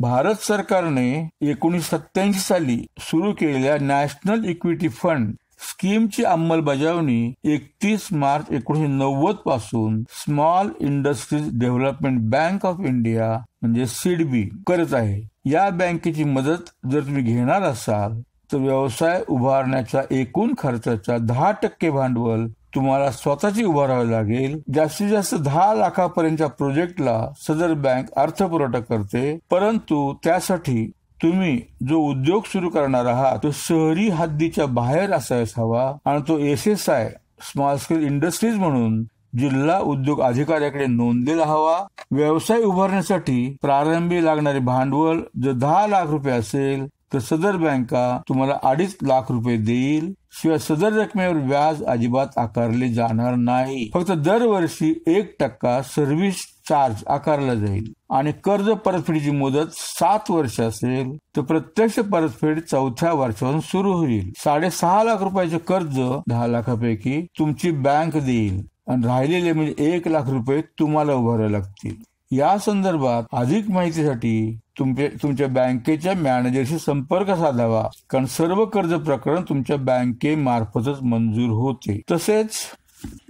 भारत सरकारने 1987 साली सुरू केलेल्या नॅशनल इक्विटी फंड स्कीमची अंमलबजावणी 31 मार्च 1990 पासून small industries development bank of India म्हणजे सिडबी करत आहे. या बँकेची मदत जर तुम्ही घेणार असाल तर व्यवसाय उभारण्याच्या एकूण खर्चाच्या 10% भांडवल तुम्हाला स्वतःची उभारावे लागेल. जास्तीत जास्त 10 लाखापर्यंतच्या प्रोजेक्टला सदर बँक अर्थपुरवठा करते, परंतु त्यासाठी तुम्ही जो उद्योग सुरू करणार आहात तो शहरी हद्दीच्या बाहेर असायला हवा आणि तो SSI स्मॉल स्केल इंडस्ट्रीज म्हणून जिल्हा उद्योग अधिकाऱ्याकडे नोंदलेला हवा. व्यवसाय उभारण्यासाठी प्रारंभी लागणारे भांडवल जर 10 लाख रुपये असेल तर सदर बँका तुम्हाला 2.5 लाख रुपये देईल. शिवाय सदर रकमेवर व्याज अजिबात आकारले जाणार नाही. फक्त दरवर्षी 1% सर्व्हिस चार्ज आकारला जाईल आणि कर्ज परतफेडीची मुदत 7 वर्ष असेल तर प्रत्यक्ष परतफेड 4थ्या वर्षापासून सुरू होईल. 6.5 लाख रुपयाचे कर्ज 10 लाखापैकी तुमची बँक देईल आणि राहिलेले म्हणजे 1 लाख रुपये तुम्हाला उभारावे लागतील. या संदर्भात अधिक माहितीसाठी तुमच्या बँकेच्या मॅनेजरशी संपर्क साधावा, कारण सर्व कर्ज प्रकरण तुमच्या बँकेमार्फतच मंजूर होते. तसेच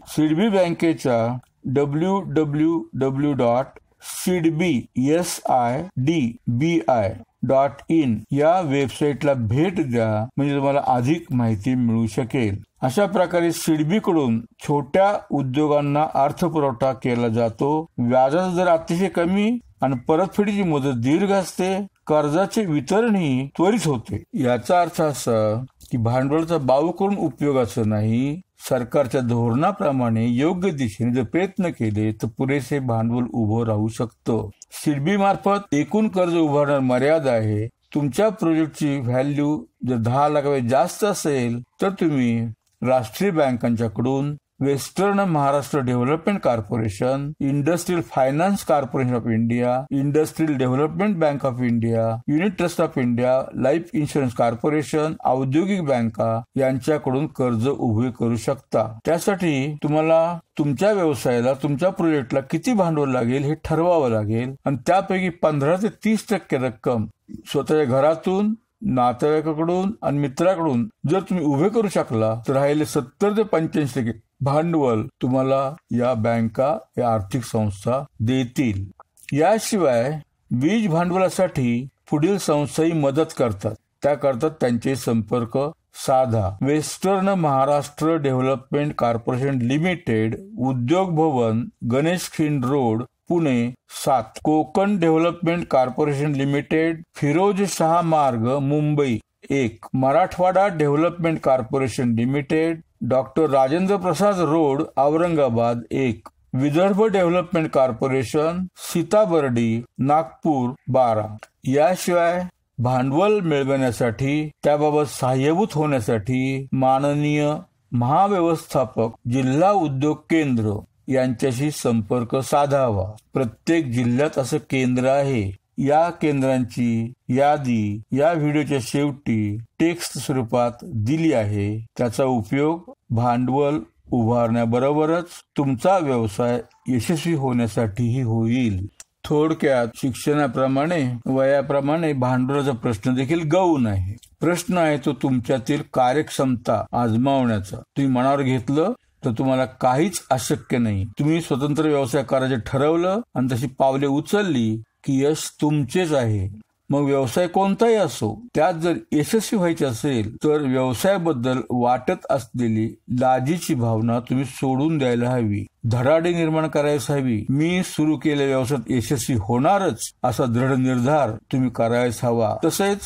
सिडबी बँकेच्या www.sidbi.in या वेबसाईटला भेट द्या, म्हणजे तुम्हाला अधिक माहिती मिळू शकेल. अशा प्रकारे सिडबी कडून छोट्या उद्योगांना अर्थपुरवठा केला जातो. व्याजाचा दर अतिशय कमी आणि परतफेडीची मुदत दीर्घ असते. कर्जाचे वितरणही त्वरित होते. याचा अर्थ असा की भांडवलाचा बाऊ करून उपयोगाचं नाही. सरकारच्या धोरणाप्रमाणे योग्य दिशेने जर प्रयत्न केले तर पुरेसे भांडवल उभं राहू शकतं. सिडबी मार्फत एकूण कर्ज उभारण्यावर मर्यादा आहे. तुमच्या प्रोजेक्टची व्हॅल्यू जर 10 लाखापेक्षा जास्त असेल तर तुम्ही राष्ट्रीय बँकांच्याकडून western Maharashtra development corporation, industrial finance corporation of India, industrial development bank of India, unit trust of India, life insurance corporation, औद्योगिक बँका यांच्याकडून कर्ज उभे करू शकता. त्यासाठी तुम्हाला तुमच्या व्यवसायाला, तुमच्या प्रोजेक्टला किती भांडवल लागेल हे ठरवावं लागेल आणि त्यापैकी 15 ते 30% रक्कम स्वतःच्या घरातून, नातेवाईकाकडून आणि मित्राकडून जर तुम्ही उभे करू शकला तर राहिले 70 ते 85% भांडवल तुम्हाला या बँका, या आर्थिक संस्था देतील. याशिवाय बीज भांडवलासाठी पुढील संस्थाही मदत करतात. त्याकरता त्यांचे संपर्क साधा. Western Maharashtra development corporation limited, Udyog Bhavan, Ganesh Khind road, Pune 7. Konkan development corporation limited, Firoz Shah Marg, Mumbai 1. Marathwada development corporation limited, doctor Rajendra Prasad road, Aurangabad 1. Vidarbha development corporation, Sitabuldi, Nagpur 12. याशिवाय भांडवल मिळवण्यासाठी, त्याबाबत सहाय्यभूत होण्यासाठी माननीय महाव्यवस्थापक, जिल्हा उद्योग केंद्र यांच्याशी संपर्क साधावा. प्रत्येक जिल्ह्यात असं केंद्र आहे. या केंद्रांची यादी या व्हिडिओच्या शेवटी टेक्स्ट स्वरूपात दिली आहे. त्याचा उपयोग भांडवल उभारण्याबरोबरच तुमचा व्यवसाय यशस्वी होण्यासाठीही होईल. थोडक्यात शिक्षणाप्रमाणे, वयाप्रमाणे भांडवलाचा प्रश्न देखील गौण आहे. प्रश्न आहे तो तुमच्यातील कार्यक्षमता आजमावण्याचा. तुम्ही मनावर घेतलं तर तुम्हाला काहीच अशक्य नाही. तुम्ही स्वतंत्र व्यवसाय करायचे ठरवलं आणि तशी पावले उचलली की यश तुमचेच आहे. मग व्यवसाय कोणताही असो, त्यात जर यशस्वी व्हायचे असेल तर व्यवसायाबद्दल वाटत असलेली लाजीची भावना तुम्ही सोडून द्यायला हवी. धडाडी निर्माण करायला हवी. मी सुरू केलेल्या व्यवसायात यशस्वी होणारच असा दृढ निर्धार तुम्ही करायला हवा. तसेच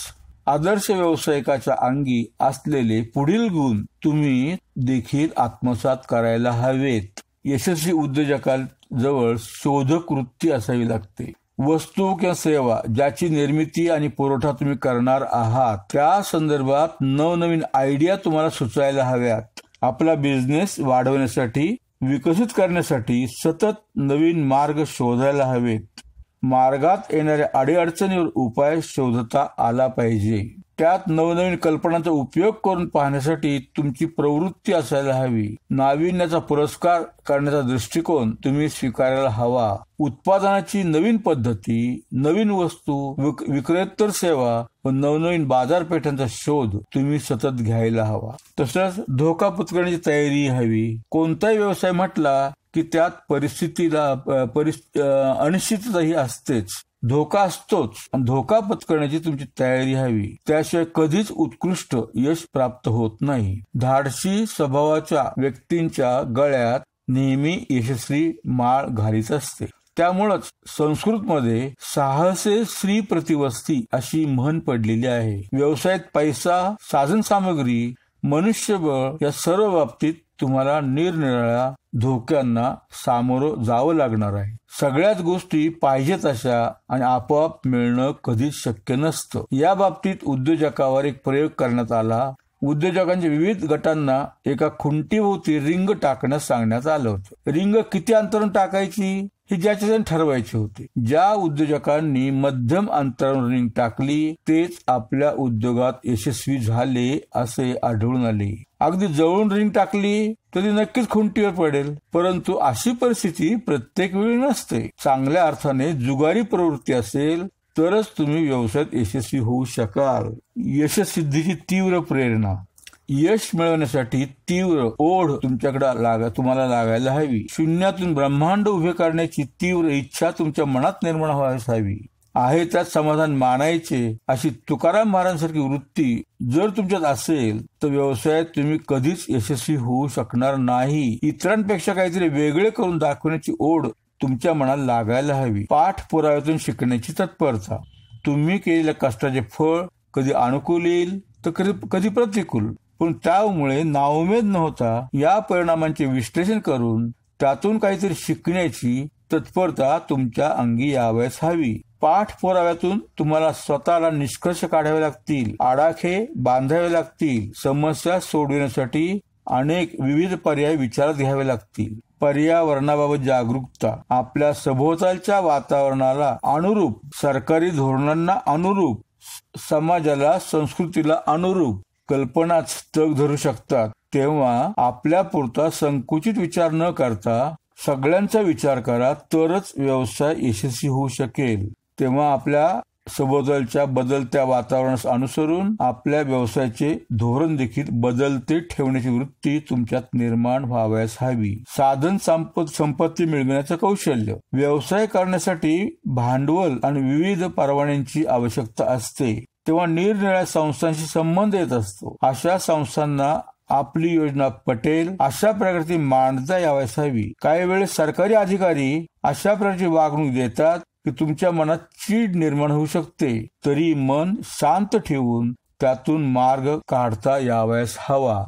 आदर्श व्यावसायिकाच्या अंगी असलेले पुढील गुण तुम्ही देखील आत्मसात करायला हवेत. यशस्वी उद्योजकांजवळ शोधक वृत्ती असावी लागते. वस्तू किंवा सेवा ज्याची निर्मिती आणि पुरवठा तुम्ही करणार आहात त्या संदर्भात नवनवीन आयडिया तुम्हाला सुचायला हव्यात. आपला बिझनेस वाढवण्यासाठी, विकसित करण्यासाठी सतत नवीन मार्ग शोधायला हवेत. मार्गात येणाऱ्या अडीअडचणीवर उपाय शोधता आला पाहिजे. त्यात नवनवीन कल्पनांचा उपयोग करून पाहण्यासाठी तुमची प्रवृत्ती असायला हवी. नाविन्याचा पुरस्कार करण्याचा दृष्टिकोन तुम्ही स्वीकारायला हवा. उत्पादनाची नवीन पद्धती, नवीन वस्तू, विक्रेतर सेवा व नवनवीन बाजारपेठांचा शोध तुम्ही सतत घ्यायला हवा. तसंच धोका पत्करण्याची तयारी हवी. कोणताही व्यवसाय म्हटला की त्यात अनिश्चितताही असतेच, धोका असतोच. धोका पत्करण्याची तुमची तयारी हवी. त्याशिवाय कधीच उत्कृष्ट यश प्राप्त होत नाही. धाडसी स्वभावाच्या व्यक्तींच्या गळ्यात नेहमी यशस्वी माळ घालीत असते. त्यामुळेच संस्कृतमध्ये साहसे श्री प्रतिवस्ती अशी म्हण पडलेली आहे. व्यवसायात पैसा, साधन सामग्री, मनुष्यबळ या सर्व बाबतीत तुम्हाला निरनिराळ्या धोक्यांना सामोरं जावं लागणार आहे. सगळ्याच गोष्टी पाहिजे तशा आणि आपोआप मिळणं कधीच शक्य नसतं. या बाबतीत उद्योजकावर एक प्रयोग करण्यात आला. उद्योजकांच्या विविध गटांना एका खुंटीभोवती रिंग टाकण्यास सांगण्यात आलं होतं. रिंग किती अंतरावरून टाकायची हे ज्याच्या ठरवायचे होते. ज्या उद्योजकांनी मध्यम अंतरावरून रिंग टाकली तेच आपल्या उद्योगात यशस्वी झाले असे आढळून आले. अगदी जवळून रिंग टाकली तरी नक्कीच खुंटीवर पडेल, परंतु अशी परिस्थिती प्रत्येक वेळी नसते. चांगल्या अर्थाने जुगारी प्रवृत्ती असेल तरच तुम्ही व्यवसायात यशस्वी होऊ शकाल. यशसिद्धीची तीव्र प्रेरणा. यश मिळवण्यासाठी तीव्र ओढ तुम्हाला लागायला हवी. शून्यातून ब्रह्मांड उभे करण्याची तीव्र इच्छा तुमच्या मनात निर्माण व्हायला हवी. आहे त्यात समाधान मानायचे अशी तुकाराम महाराजांसारखी वृत्ती जर तुमच्यात असेल तर व्यवसायात तुम्ही कधीच यशस्वी होऊ शकणार नाही. इतरांपेक्षा काहीतरी वेगळे करून दाखवण्याची ओढ तुमच्या मनाला लागायला हवी. पाठपुराव्यातून शिकण्याची तत्परता. तुम्ही केलेल्या कष्टाचे फळ कधी अनुकूल येईल तर कधी प्रतिकूल, पण त्यामुळे नाउमेद न होता या परिणामांचे विश्लेषण करून त्यातून काहीतरी शिकण्याची तत्परता तुमच्या अंगी यावयास हवी. पाठपुराव्यातून तुम्हाला स्वतःला निष्कर्ष काढावे लागतील, आडाखे बांधावे लागतील. समस्या सोडविण्यासाठी अनेक विविध पर्याय विचारात घ्यावे लागतील. पर्यावरणाबाबत जागरूकता. आपल्या सभोवतालच्या वातावरणाला अनुरूप, सरकारी धोरणांना अनुरूप, समाजाला, संस्कृतीला अनुरूप कल्पनाच तग धरू शकतात. तेव्हा आपल्यापुरता संकुचित विचार न करता सगळ्यांचा विचार करा, तरच व्यवसाय यशस्वी होऊ शकेल. तेव्हा आपल्या सभोवतालच्या बदलत्या वातावरणास अनुसरून आपल्या व्यवसायाचे धोरण देखील बदलते ठेवण्याची वृत्ती तुमच्यात निर्माण व्हावयास हवी. साधन संपत्ती मिळवण्याचं कौशल्य. व्यवसाय करण्यासाठी भांडवल आणि विविध परवान्यांची आवश्यकता असते. तेव्हा निरनिराळ्या संस्थांशी संबंध येत असतो. अशा संस्थांना आपली योजना पटेल अशा प्रकारची मांडता यावयास हवी. काही वेळेस सरकारी अधिकारी अशा प्रकारची वागणूक देतात की तुमच्या मनात चीड निर्माण होऊ शकते. तरी मन शांत ठेवून त्यातून मार्ग काढता यावयास हवा.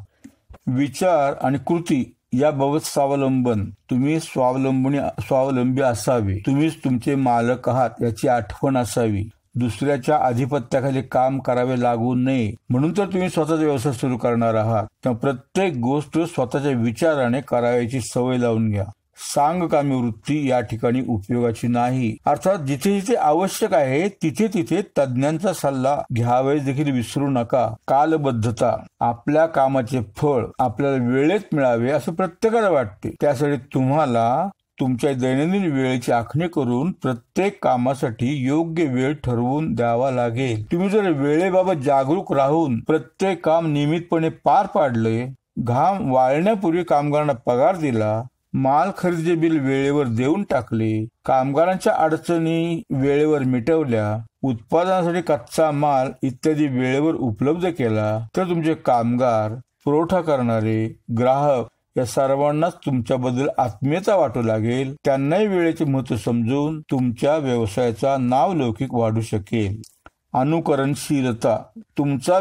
विचार आणि कृती याबाबत स्वावलंबन. तुम्ही स्वावलंबी असावे. तुम्हीच तुमचे मालक आहात याची आठवण असावी. दुसऱ्याच्या अधिपत्याखाली काम करावे लागू नये म्हणून तर तुम्ही स्वतःचा व्यवसाय सुरू करणार आहात. तर प्रत्येक गोष्ट स्वतःच्या विचाराने करायची सवय लावून घ्या. सांगकामी वृत्ती या ठिकाणी उपयोगाची नाही. अर्थात जिथे जिथे आवश्यक आहे तिथे तिथे तज्ञांचा सल्ला घ्यावेच देखील विसरू नका. कालबद्धता. आपल्या कामाचे फळ आपल्याला वेळेत मिळावे असं प्रत्येकाला वाटते. त्यासाठी तुम्हाला तुमच्या दैनंदिन वेळेची आखणी करून प्रत्येक कामासाठी योग्य वेळ ठरवून द्यावा लागेल. तुम्ही जर वेळेबाबत जागरूक राहून प्रत्येक काम नियमितपणे पार पाडले, घाम वाळण्यापूर्वी कामगारांना पगार दिला, माल खरेदीचे बिल वेळेवर देऊन टाकले, कामगारांच्या अडचणी वेळेवर मिटवल्या, उत्पादनासाठी कच्चा माल इत्यादी वेळेवर उपलब्ध केला तर तुमचे कामगार, पुरवठा करणारे, ग्राहक या सर्वांनाच तुमच्याबद्दल आत्मीयता वाटू लागेल. त्यांनाही वेळेचे महत्त्व समजून तुमच्या व्यवसायाचा नावलौकिक वाढू शकेल. अनुकरणशीलता. तुम्हाला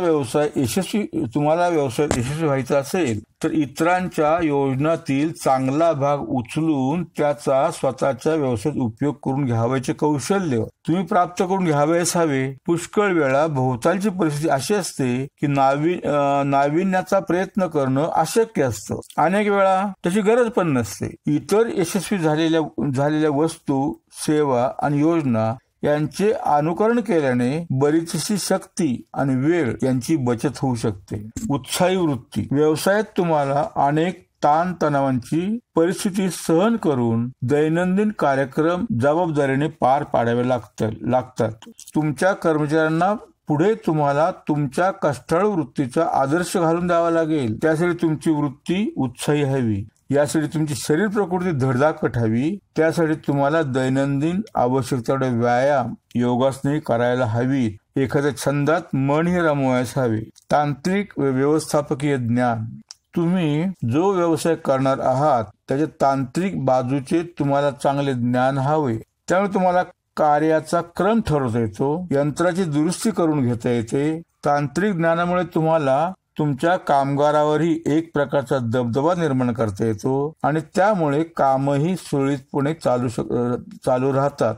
व्यवसायात यशस्वी व्हायचा असेल तर इतरांच्या योजनातील चांगला भाग उचलून त्याचा स्वतःच्या व्यवसायात उपयोग करून घ्यावयाचे कौशल्य तुम्ही प्राप्त करून घ्यावयास हवे. पुष्कळ वेळा भोवतालची परिस्थिती अशी असते की नाविन्याचा प्रयत्न करणं अशक्य असतं. अनेक वेळा त्याची गरज पण नसते. इतर यशस्वी झालेल्या वस्तू, सेवा आणि योजना यांचे अनुकरण केल्याने बरीचशी शक्ती आणि वेळ यांची बचत होऊ शकते. उत्साही वृत्ती. व्यवसायात तुम्हाला अनेक ताणतणावांची परिस्थिती सहन करून दैनंदिन कार्यक्रम जबाबदारीने पार पाडावे लागतात. तुमच्या कर्मचाऱ्यांना पुढे तुम्हाला तुमच्या कष्टाळू वृत्तीचा आदर्श घालून द्यावा लागेल. त्यासाठी तुमची वृत्ती उत्साही हवी. यासाठी तुमची शरीर प्रकृती धडधाकट हवी. त्यासाठी तुम्हाला दैनंदिन आवश्यकतेकडे व्यायाम, योगासने करायला हवीत. एखाद्या छंदात मनही रमवायला हवे. तांत्रिक व्यवस्थापकीय ज्ञान. तुम्ही जो व्यवसाय करणार आहात त्याच्या तांत्रिक बाजूचे तुम्हाला चांगले ज्ञान हवे. त्यामुळे तुम्हाला कार्याचा क्रम ठरवता येतो, यंत्राची दुरुस्ती करून घेता येते. तांत्रिक ज्ञानामुळे तुम्हाला तुमच्या कामगारावरही एक प्रकारचा दबदबा निर्माण करता येतो आणि त्यामुळे कामही सुरळीतपणे चालू राहतात.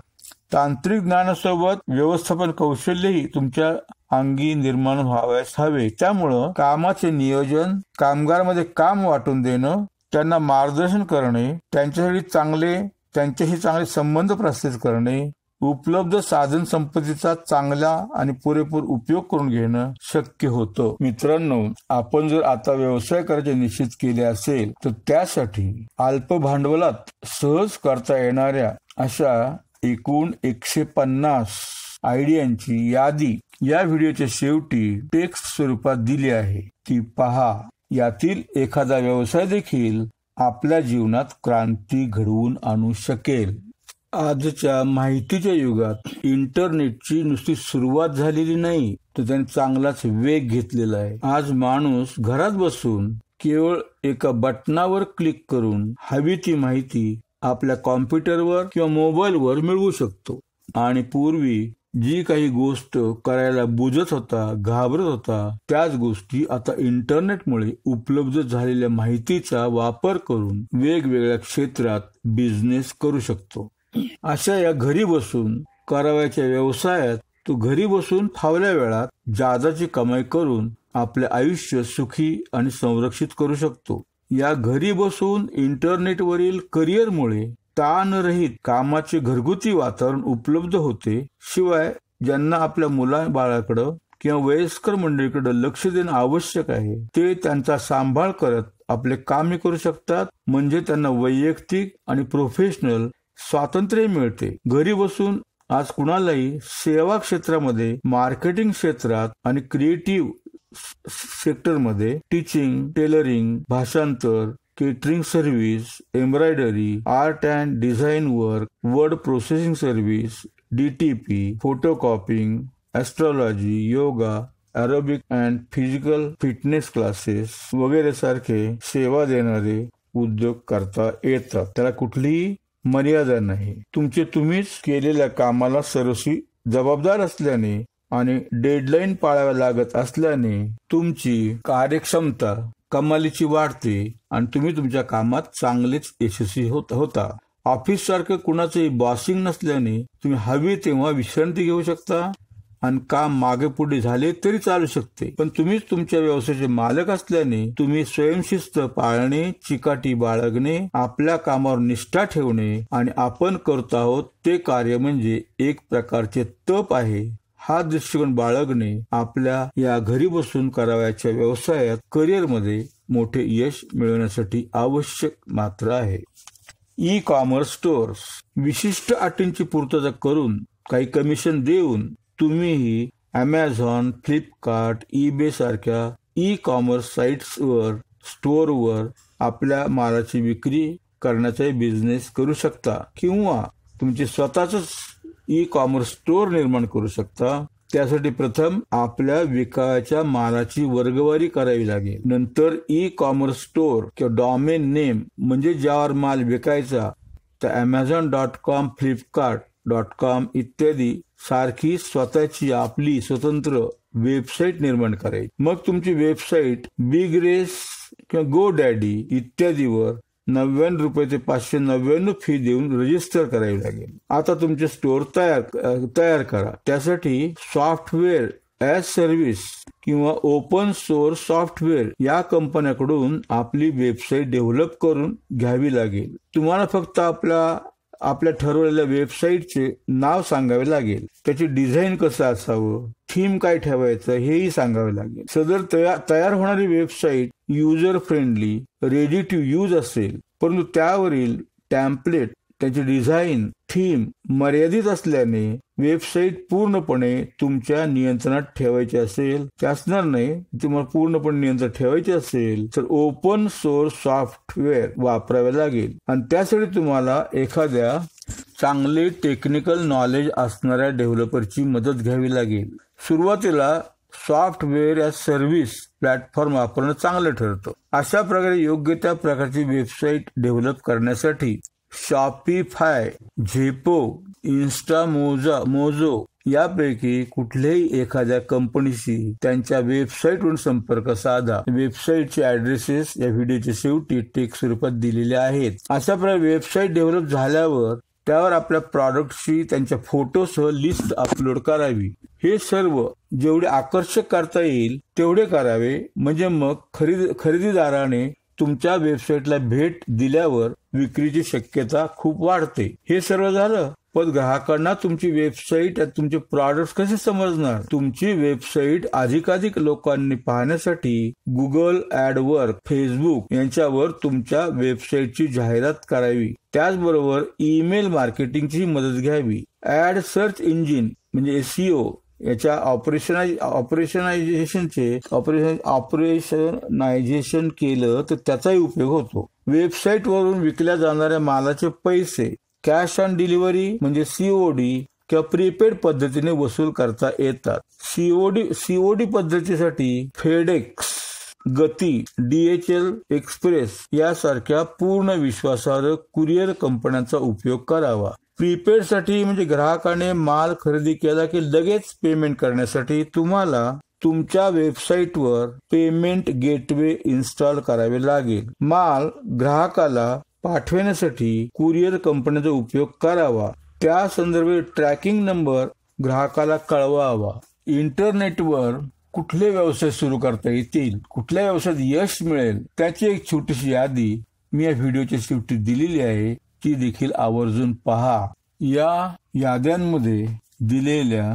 तांत्रिक ज्ञानासोबत व्यवस्थापन कौशल्यही तुमच्या अंगी निर्माण व्हावयास हवे. त्यामुळं कामाचे नियोजन, कामगारांमध्ये काम वाटून देणं, त्यांना मार्गदर्शन करणे, त्यांच्याशी चांगले संबंध प्रस्थापित करणे, उपलब्ध साधन संपत्तीचा चांगला आणि पुरेपूर उपयोग करून घेणं शक्य होतं. मित्रांनो, आपण जर आता व्यवसाय करायचे निश्चित केले असेल तर त्यासाठी अल्प भांडवलात सहज करता येणाऱ्या अशा एकूण 150 आयडियांची यादी या व्हिडिओच्या शेवटी टेक्स्ट स्वरूपात दिली आहे. ती पहा. यातील एखादा व्यवसाय देखील आपल्या जीवनात क्रांती घडवून आणू शकेल. आजच्या माहितीच्या युगात इंटरनेटची नुसती सुरुवात झालेली नाही तर त्याने चांगलाच वेग घेतलेला आहे. आज माणूस घरात बसून केवळ एका बटनावर क्लिक करून हवी ती माहिती आपल्या कॉम्प्युटरवर किंवा मोबाईलवर मिळवू शकतो. आणि पूर्वी जी काही गोष्ट करायला बुजत होता, घाबरत होता, त्याच गोष्टी आता इंटरनेटमुळे उपलब्ध झालेल्या माहितीचा वापर करून वेगवेगळ्या क्षेत्रात बिझनेस करू शकतो. अशा या घरी बसून करावयाच्या व्यवसायात तो घरी बसून फावल्या वेळात जादाची कमाई करून आपले आयुष्य सुखी आणि संरक्षित करू शकतो. या घरी बसून इंटरनेटवरील करिअरमुळे ताणरहित कामाचे घरगुती वातावरण उपलब्ध होते. शिवाय ज्यांना आपल्या मुलाबाळाकडे किंवा वयस्कर मंडळीकडे लक्ष देणं आवश्यक आहे ते त्यांचा सांभाळ करत आपले कामही करू शकतात. म्हणजे त्यांना वैयक्तिक आणि प्रोफेशनल स्वातंत्र्य मिळते. घरी बसून आज कुणालाही सेवा क्षेत्रामध्ये, मार्केटिंग क्षेत्रात आणि क्रिएटिव्ह सेक्टरमध्ये टीचिंग, टेलरिंग, भाषांतर, catering service, embroidery, art and design work, word processing service, DTP, photocopying, astrology, yoga, aerobic and physical fitness classes वगैरे सारखे सेवा देणारे उद्योग करता येतात. त्याला कुठलीही मर्यादा नाही. तुम्हीच केलेल्या कामाला सर्वस्वी जबाबदार असल्याने आणि डेडलाईन पाळाव्या लागत असल्याने तुमची कार्यक्षमता कमालीची वाढते आणि तुम्ही तुमच्या कामात चांगलेच यशस्वी होता. ऑफिस सारखं कुणाचंही बॉसिंग नसल्याने तुम्ही हवी तेव्हा विश्रांती घेऊ शकता आणि काम मागे पुढे झाले तरी चालू शकते. पण तुम्हीच तुमच्या व्यवसायाचे मालक असल्याने तुम्ही स्वयंशिस्त पाळणे, चिकाटी बाळगणे, आपल्या कामावर निष्ठा ठेवणे आणि आपण करतो आहोत ते कार्य म्हणजे एक प्रकारचे तप आहे हा दृष्टिकोन बाळगणे आपल्या या घरी बसून करावयाच्या व्यवसायात, करिअरमध्ये मोठे यश मिळवण्यासाठी आवश्यक मात्र आहे. E commerce stores. विशिष्ट अटींची पूर्तता करून काही कमिशन देऊन तुम्हीही अमेझॉन, फ्लिपकार्ट, ईबे सारख्या ई कॉमर्स साइट्सवर, स्टोअरवर आपल्या मालाची विक्री करण्याचा बिझनेस करू शकता. किंवा तुमचे स्वतःच ई कॉमर्स स्टोअर निर्माण करू शकता. त्यासाठी प्रथम आपल्या विकायच्या मालाची वर्गवारी करावी लागेल. नंतर ई कॉमर्स स्टोअर किंवा डॉमेन नेम म्हणजे ज्यावर माल विकायचा तर Amazon.com, Flipkart.com इत्यादी सारखी स्वतःची आपली स्वतंत्र वेबसाईट निर्माण करायची. मग तुमची वेबसाईट बिग रेस किंवा गो डॅडी इत्यादीवर ₹99 ते ₹599 फी देऊन रजिस्टर करावी लागेल. आता तुमचे स्टोअर तयार करा. त्यासाठी सॉफ्टवेअर ॲज सर्व्हिस किंवा ओपन सोर्स सॉफ्टवेअर या कंपन्याकडून आपली वेबसाईट डेव्हलप करून घ्यावी लागेल. तुम्हाला फक्त आपल्या ठरवलेल्या वेबसाईटचे नाव सांगावे लागेल. त्याची डिझाईन कसं असावं, थीम काय ठेवायचं हेही सांगावे लागेल. सदर तयार होणारी website user friendly, ready to use असेल, परंतु त्यावरील टॅम्पलेट, त्याची डिझाईन, थीम मर्यादित असल्याने वेबसाईट पूर्णपणे तुमच्या नियंत्रणात ठेवायची असेल, ते असणार नाही. तुम्हाला पूर्णपणे नियंत्रणात ठेवायचे असेल तर ओपन सोर्स सॉफ्टवेअर वापरावे लागेल आणि त्यासाठी तुम्हाला एखाद्या चांगले टेक्निकल नॉलेज असणाऱ्या डेव्हलपरची मदत घ्यावी लागेल. सुरुवातीला सॉफ्टवेअर ॲज सर्व्हिस प्लॅटफॉर्म वापरणं चांगलं ठरतं. अशा प्रकारे योग्य त्या प्रकारची वेबसाईट डेव्हलप करण्यासाठी शॉपिफाय, झेपो, मोजो यापैकी कुठल्याही एखाद्या कंपनीशी त्यांच्या वेबसाईटवरून संपर्क साधा. वेबसाईटचे ऍड्रेसेस या व्हिडिओच्या शेवटी टेक्स्ट स्वरूपात दिलेले आहेत. अशा प्रकारे वेबसाईट डेव्हलप झाल्यावर त्यावर आपल्या प्रॉडक्टची त्यांच्या फोटोसह लिस्ट अपलोड करावी. हे सर्व जेवढे आकर्षक करता येईल तेवढे करावे, म्हणजे मग खरेदीदाराने तुमच्या वेबसाईटला भेट दिल्यावर विक्रीची शक्यता खूप वाढते. हे सर्व झालं, पण ग्राहकांना तुमची वेबसाईट तुमचे प्रॉडक्ट कसे समजणार? तुमची वेबसाईट अधिकाधिक लोकांनी पाहण्यासाठी गुगल ॲडवर्क, फेसबुक यांच्यावर तुमच्या वेबसाईटची जाहिरात करावी. त्याचबरोबर ईमेल मार्केटिंगची मदत घ्यावी. ॲड सर्च इंजिन म्हणजे SEO याच्या ऑपरेशनायझेशन केलं तर त्याचाही उपयोग होतो. वेबसाईट वरून विकल्या जाणाऱ्या मालाचे पैसे कॅश ऑन डिलिव्हरी म्हणजे COD किंवा प्रीपेड पद्धतीने वसूल करता येतात. COD पद्धतीसाठी फेडेक्स, गती, DHL एक्सप्रेस यासारख्या पूर्ण विश्वासार्ह कुरिअर कंपन्यांचा उपयोग करावा. प्रीपेड साठी म्हणजे ग्राहकाने माल खरेदी केला की लगेच पेमेंट करण्यासाठी तुम्हाला तुमच्या वेबसाईटवर पेमेंट गेटवे इन्स्टॉल करावे लागेल. माल ग्राहकाला पाठवण्यासाठी कुरिअर कंपन्यांचा उपयोग करावा. त्या संदर्भात ट्रॅकिंग नंबर ग्राहकाला कळवावा. इंटरनेटवर कुठले व्यवसाय सुरू करता येतील, कुठल्या व्यवसायात यश मिळेल त्याची एक छोटीशी यादी मी या व्हिडिओच्या शेवटी दिलेली आहे, ती देखील आवर्जून पहा. या याद्यांमध्ये दिलेल्या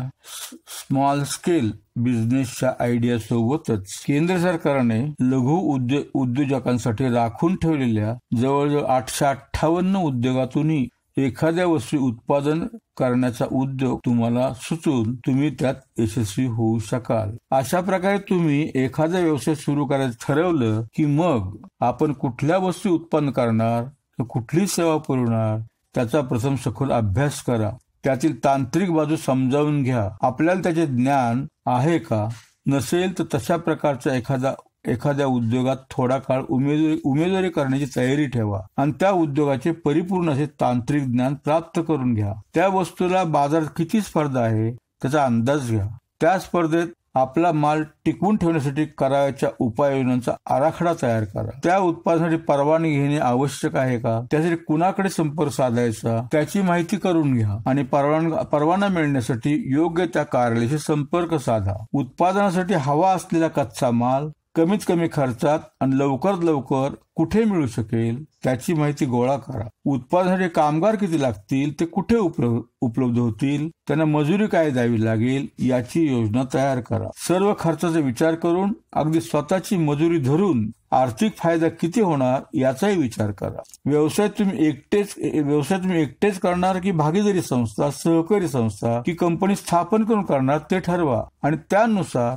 स्मॉल स्केल बिझनेसच्या आयडिया सोबतच केंद्र सरकारने लघु उद्योजकांसाठी राखून ठेवलेल्या जवळजवळ 858 उद्योगातूनही एखाद्या वस्तू उत्पादन करण्याचा उद्योग तुम्हाला सुचवून तुम्ही त्यात यशस्वी होऊ शकाल. अशा प्रकारे तुम्ही एखादा व्यवसाय सुरू करायचं ठरवलं की मग आपण कुठल्या वस्तू उत्पन्न करणार, कुठली सेवा पुरवणार त्याचा प्रथम सखोल अभ्यास करा. त्यातील तांत्रिक बाजू समजावून घ्या. आपल्याला त्याचे ज्ञान आहे का? नसेल तर तशा प्रकारचा एखाद्या उद्योगात थोडा काळ उमेदवारी करण्याची तयारी ठेवा आणि त्या उद्योगाचे परिपूर्ण असे तांत्रिक ज्ञान प्राप्त करून घ्या. त्या वस्तूला बाजारात किती स्पर्धा आहे त्याचा अंदाज घ्या. त्या स्पर्धेत आपला माल टिकवून ठेवण्यासाठी करायच्या उपाययोजनांचा आराखडा तयार करा. त्या उत्पादनासाठी परवानगी घेणे आवश्यक आहे का, त्यासाठी कुणाकडे संपर्क साधायचा त्याची माहिती करून घ्या आणि परवाना मिळण्यासाठी योग्य त्या कार्यालयाशी संपर्क साधा. उत्पादनासाठी हवा असलेला कच्चा माल कमीत कमी खर्चात आणि लवकरात लवकर कुठे मिळू शकेल त्याची माहिती गोळा करा. उत्पादनासाठी कामगार किती लागतील, ते कुठे उपलब्ध होतील, त्यांना मजुरी काय द्यावी लागेल याची योजना तयार करा. सर्व खर्चाचा विचार करून अगदी स्वतःची मजुरी धरून आर्थिक फायदा किती होणार याचाही विचार करा. व्यवसाय तुम्ही एकटेच करणार की भागीदारी संस्था, सहकारी संस्था की कंपनी स्थापन करून करणार ते ठरवा आणि त्यानुसार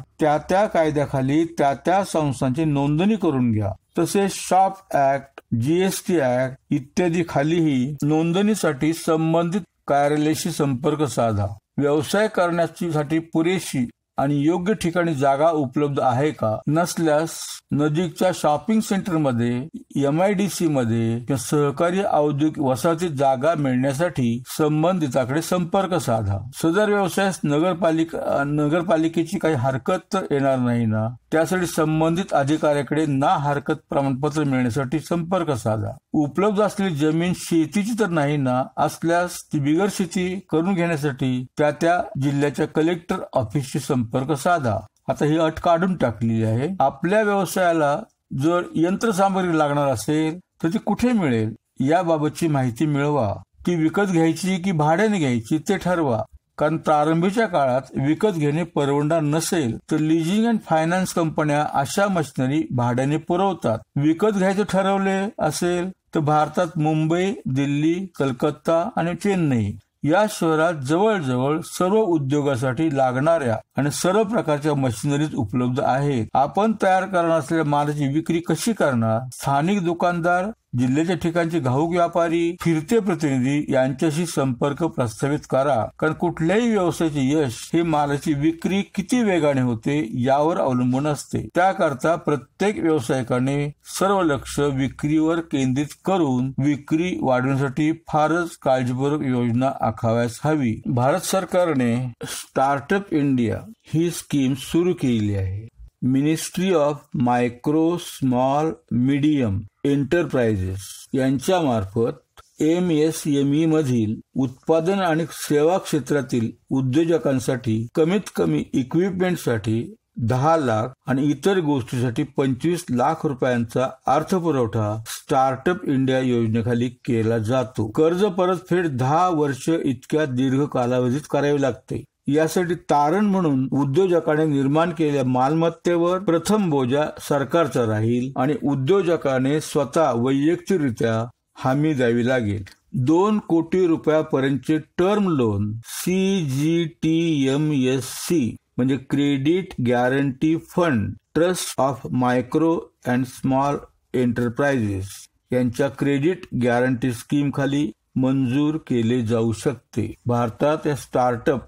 त्या कायद्याखाली त्या संस्थांची नोंदणी करून घ्या. तसेच शॉप ऍक्ट, GST ऍक्ट इत्यादी खालीही नोंदणीसाठी संबंधित कार्यालयाशी संपर्क साधा. व्यवसाय करण्यासाठी पुरेशी आणि योग्य ठिकाणी जागा उपलब्ध आहे का? नसल्यास नजीकच्या शॉपिंग सेंटरमध्ये, MIDC मध्ये किंवा सहकारी औद्योगिक वसाहतीत जागा मिळण्यासाठी संबंधिताकडे संपर्क साधा. सदर व्यवसायास नगरपालिकेची काही हरकत तर येणार नाही ना? त्यासाठी संबंधित अधिकाऱ्याकडे ना हरकत प्रमाणपत्र मिळण्यासाठी संपर्क साधा. उपलब्ध असलेली जमीन शेतीची तर नाही ना? असल्यास ती बिगर शेती करून घेण्यासाठी त्या जिल्ह्याच्या कलेक्टर ऑफिसशी संपर्क साधा. आता ही अट काढून टाकलेली आहे. आपल्या व्यवसायाला जर यंत्रसामग्री लागणार असेल तर ती कुठे मिळेल याबाबतची माहिती मिळवा. ती विकत घ्यायची की भाड्याने घ्यायची ते ठरवा. कारण प्रारंभीच्या काळात विकत घेणे परवडणार नसेल तर लिजिंग अँड फायनान्स कंपन्या अशा मशिनरी भाड्याने पुरवतात. विकत घ्यायचं ठरवले असेल तर भारतात मुंबई, दिल्ली, कलकत्ता आणि चेन्नई या शहरात जवळजवळ सर्व उद्योगासाठी लागणाऱ्या आणि सर्व प्रकारच्या मशिनरीज उपलब्ध आहेत. आपण तयार करणार असलेल्या मालाची विक्री कशी करणार? स्थानिक दुकानदार, जिल्ह्याच्या ठिकाणचे घाऊक व्यापारी, फिरते प्रतिनिधी यांच्याशी संपर्क प्रस्थापित करा. कारण कुठल्याही व्यवसायाचे यश हे मालाची विक्री किती वेगाने होते यावर अवलंबून असते. त्याकरता प्रत्येक व्यावसायिकाने सर्व लक्ष विक्रीवर केंद्रित करून विक्री वाढवण्यासाठी फारच काळजीपूर्वक योजना आखाव्यास हवी. भारत सरकारने स्टार्टअप इंडिया ही स्कीम सुरू केली आहे. Ministry of micro, small, medium enterprises यांच्या मार्फत MSME मधील उत्पादन आणि सेवा क्षेत्रातील उद्योजकांसाठी कमीत कमी इक्विपमेंटसाठी 10 लाख आणि इतर गोष्टीसाठी 25 लाख रुपयांचा अर्थपुरवठा स्टार्टअप इंडिया योजनेखाली केला जातो. कर्ज परतफेड 10 वर्ष इतक्या दीर्घ कालावधीत करावी लागते. यासाठी तारण म्हणून उद्योजकाने निर्माण केलेल्या मालमत्तेवर प्रथम बोजा सरकारचा राहील आणि उद्योजकाने स्वतः वैयक्तिकरित्या हमी द्यावी लागेल. 2 कोटी रुपयापर्यंतचे टर्म लोन CGTMSC म्हणजे credit guarantee fund trust of micro and small enterprises यांच्या क्रेडिट गॅरंटी स्कीम खाली मंजूर केले जाऊ शकते. भारतात या स्टार्टअप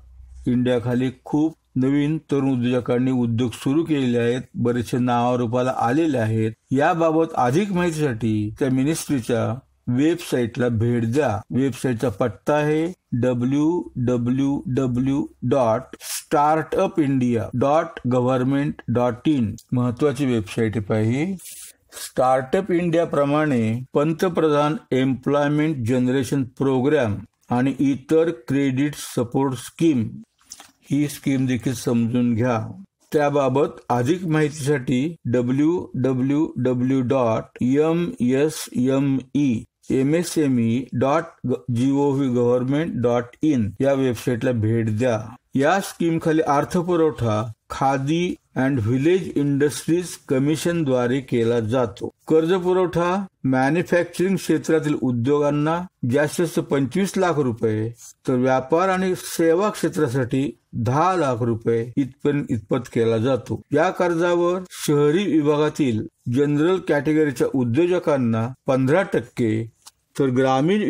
इंडिया खाली खूप नवीन तरुण उद्योजकांनी उद्योग सुरू केलेले आहेत. बरेचसे नावारूपाला आलेले आहेत. याबाबत अधिक माहितीसाठी त्या मिनिस्ट्रीच्या वेबसाईटला भेट द्या. वेबसाईटचा पत्ता आहे www.startupindia.government.in. महत्वाची वेबसाईट आहे. स्टार्टअप इंडिया प्रमाणे पंतप्रधान एम्प्लॉयमेंट जनरेशन प्रोग्राम आणि इतर क्रेडिट सपोर्ट स्कीम ही स्कीम देखील समजून घ्या. त्याबाबत अधिक माहितीसाठी www.msme.gov.in या वेबसाईटला भेट द्या. या स्कीम खाली अर्थपुरवठा Khadi and village industries commission द्वारे केला जातो. कर्ज पुरवठा मॅन्युफॅक्चरिंग क्षेत्रातील उद्योगांना जास्तीत 25 लाख रुपये तर व्यापार आणि सेवा क्षेत्रासाठी 10 लाख रुपये इतपत केला जातो. या कर्जावर शहरी विभागातील जनरल कॅटेगरीच्या उद्योजकांना 15%, तर ग्रामीण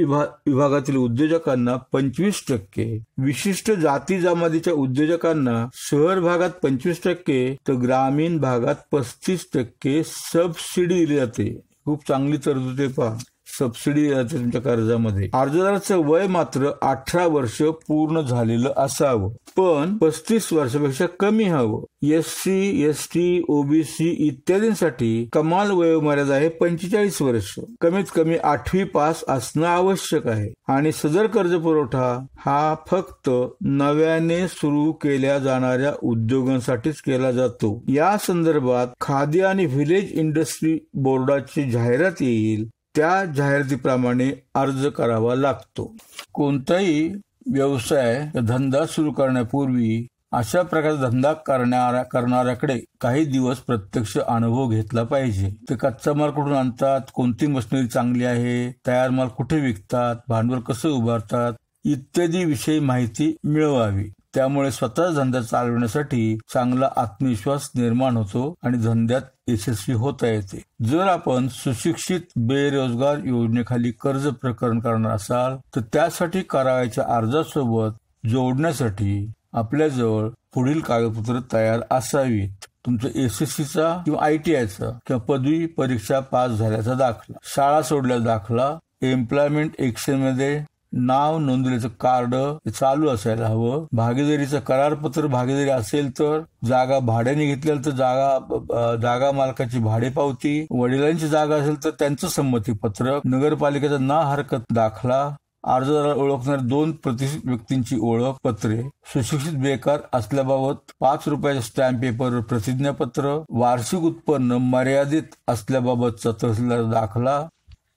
विभागातील उद्योजकांना 25%, विशिष्ट जाती जमातीच्या उद्योजकांना शहर भागात 25% तर ग्रामीण भागात 35% सबसिडी दिली जाते. खूप चांगली तरतूद आहे पहा. सबसिडी जाते तुमच्या कर्जामध्ये. अर्जदाराचं वय मात्र 18 वर्ष पूर्ण झालेलं असावं, पण 35 वर्षापेक्षा कमी हवं. SC, ST, OBC इत्यादींसाठी कमाल वयोमर्यादा आहे 45 वर्ष. कमीत कमी 8वी पास असणं आवश्यक आहे. आणि सदर कर्ज पुरवठा हा फक्त नव्याने सुरू केल्या जाणाऱ्या उद्योगांसाठीच केला जातो. या संदर्भात खादी आणि व्हिलेज इंडस्ट्री बोर्डाची जाहिरात येईल. त्या जाहिरातीप्रमाणे अर्ज करावा लागतो. कोणताही व्यवसाय धंदा सुरू करण्यापूर्वी अशा प्रकारचा धंदा करणाऱ्याकडे काही दिवस प्रत्यक्ष अनुभव घेतला पाहिजे. ते कच्चा माल कुठून आणतात, कोणती मशिनरी चांगली आहे, तयार माल कुठे विकतात, भांडवल कसं उभारतात इत्यादी विषयी माहिती मिळवावी. त्यामुळे स्वतः धंदा चालवण्यासाठी चांगला आत्मविश्वास निर्माण होतो आणि धंद्यात यशस्वी होता येते. जर आपण सुशिक्षित बेरोजगार योजनेखाली कर्ज प्रकरण करणार असाल तर त्यासाठी करावयाच्या अर्जासोबत जोडण्यासाठी आपल्याजवळ पुढील कागदपत्र तयार असावीत. तुमचं SSCचा किंवा ITIचा किंवा पदवी परीक्षा पास झाल्याचा दाखला, शाळा सोडल्याचा दाखला, एम्प्लॉयमेंट एक्सचेंजमध्ये नाव नोंदवल्याचं कार्ड चालू असायला हवं, भागीदारीचं करारपत्र भागीदारी असेल तर, जागा भाड्याने घेतलेलं तर जागा मालकाची भाडेपावती, वडिलांची जागा असेल तर त्यांचं संमतीपत्र, नगरपालिकेचा ना हरकत दाखला, अर्जदाराला ओळखणाऱ्या 2 प्रतिष्ठित व्यक्तींची ओळखपत्रे, सुशिक्षित बेकार असल्याबाबत ₹5 स्टॅम्प पेपर प्रतिज्ञापत्र, वार्षिक उत्पन्न मर्यादित असल्याबाबतचा तहसीलदार दाखला,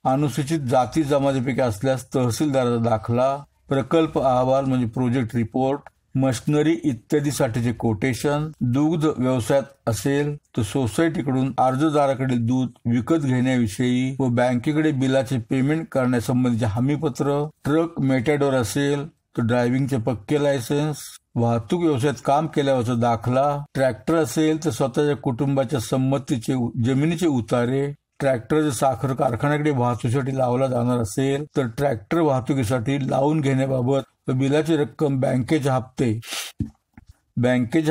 अनुसूचित जाती जमातीपैकी असल्यास तहसीलदाराचा दाखला, प्रकल्प अहवाल म्हणजे प्रोजेक्ट रिपोर्ट, मशिनरी इत्यादीसाठीचे कोटेशन, दुग्ध व्यवसायात असेल तर सोसायटीकडून अर्जदाराकडील दूध विकत घेण्याविषयी व बँकेकडे बिलाचे पेमेंट करण्यासंबंधीचे हमीपत्र, ट्रक मेटॅडोर असेल तर ड्रायव्हिंगचे पक्के लायसन्स, वाहतूक व्यवसायात काम केल्यावरचा दाखला, ट्रॅक्टर असेल तर स्वतःच्या कुटुंबाच्या संमतीचे जमिनीचे उतारे, ट्रॅक्टर साखर कारखान्याकडे वाहतुकीसाठी लावला जाणार असेल तर ट्रॅक्टर वाहतुकीसाठी लावून घेण्याबाबत बिलाची रक्कम, बँकेचे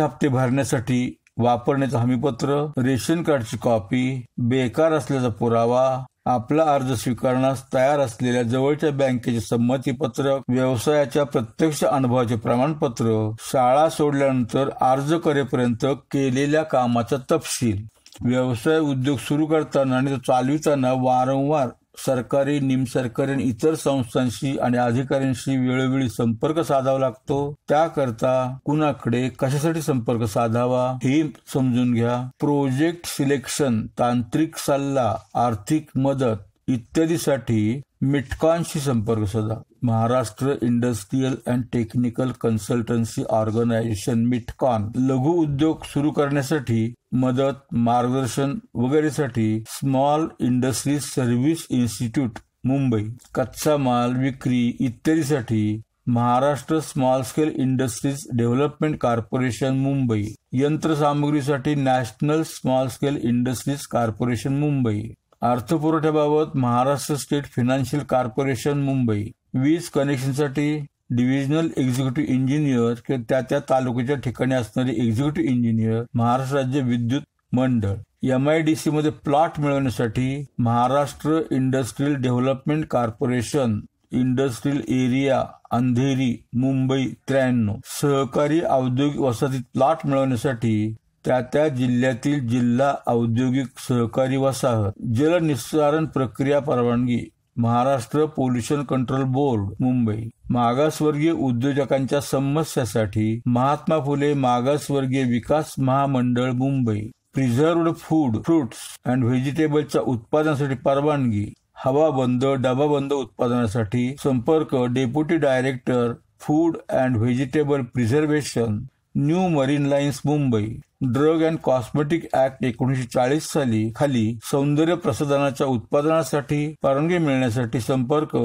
हप्ते भरण्यासाठी वापरण्याचं हमीपत्र, रेशन कार्डची कॉपी, बेकार असल्याचा पुरावा, आपला अर्ज स्वीकारण्यास तयार असलेल्या जवळच्या बँकेचे संमतीपत्र, व्यवसायाच्या प्रत्यक्ष अनुभवाचे प्रमाणपत्र, शाळा सोडल्यानंतर अर्ज करेपर्यंत केलेल्या कामाचा तपशील, व्यवसाय उद्योग सुरू करताना आणि तो चालविताना वारंवार सरकारी, निमसरकारी आणि इतर संस्थांशी आणि अधिकाऱ्यांशी वेळोवेळी संपर्क साधावा लागतो. त्याकरता कुणाकडे कशासाठी संपर्क साधावा हे समजून घ्या. प्रोजेक्ट सिलेक्शन, तांत्रिक सल्ला, आर्थिक मदत इत्यादीसाठी मिटकॉनशी संपर्क साधा. Maharashtra industrial and technical consultancy organisation MITCON. लघु उद्योग सुरू करण्यासाठी मदत, मार्गदर्शन वगैरेसाठी small industries service institute Mumbai. कच्चा माल विक्री इत्यादीसाठी Maharashtra small scale industries development corporation Mumbai. यंत्रसामुग्रीसाठी national small scale industries corporation Mumbai. अर्थपुरवठ्याबाबत Maharashtra state financial corporation Mumbai. वीज कनेक्शनसाठी डिव्हिजनल एक्झिक्युटिव्ह इंजिनियर किंवा त्या तालुक्याच्या ठिकाणी असणारे एक्झिक्युटिव्ह इंजिनियर महाराष्ट्र राज्य विद्युत मंडळ. MIDC मध्ये प्लॉट मिळवण्यासाठी Maharashtra industrial development corporation, industrial area Andheri Mumbai 93. सहकारी औद्योगिक वसाहतीत प्लॉट मिळवण्यासाठी त्या जिल्ह्यातील जिल्हा औद्योगिक सहकारी वसाहत. जलनिस्सारण प्रक्रिया परवानगी Maharashtra pollution control board Mumbai. मागासवर्गीय उद्योजकांच्या समस्यासाठी महात्मा फुले मागासवर्गीय विकास महामंडळ मुंबई. प्रिझर्व्ड फूड, फ्रुट्स अँड व्हेजिटेबलच्या उत्पादनासाठी परवानगी. हवाबंद, डबाबंद उत्पादनासाठी संपर्क deputy director food and vegetable preservation, new marine lines Mumbai. Drug and cosmetic act 1940 साली खाली सौंदर्य प्रसाधनाच्या उत्पादनासाठी परवानगी मिळण्यासाठी संपर्क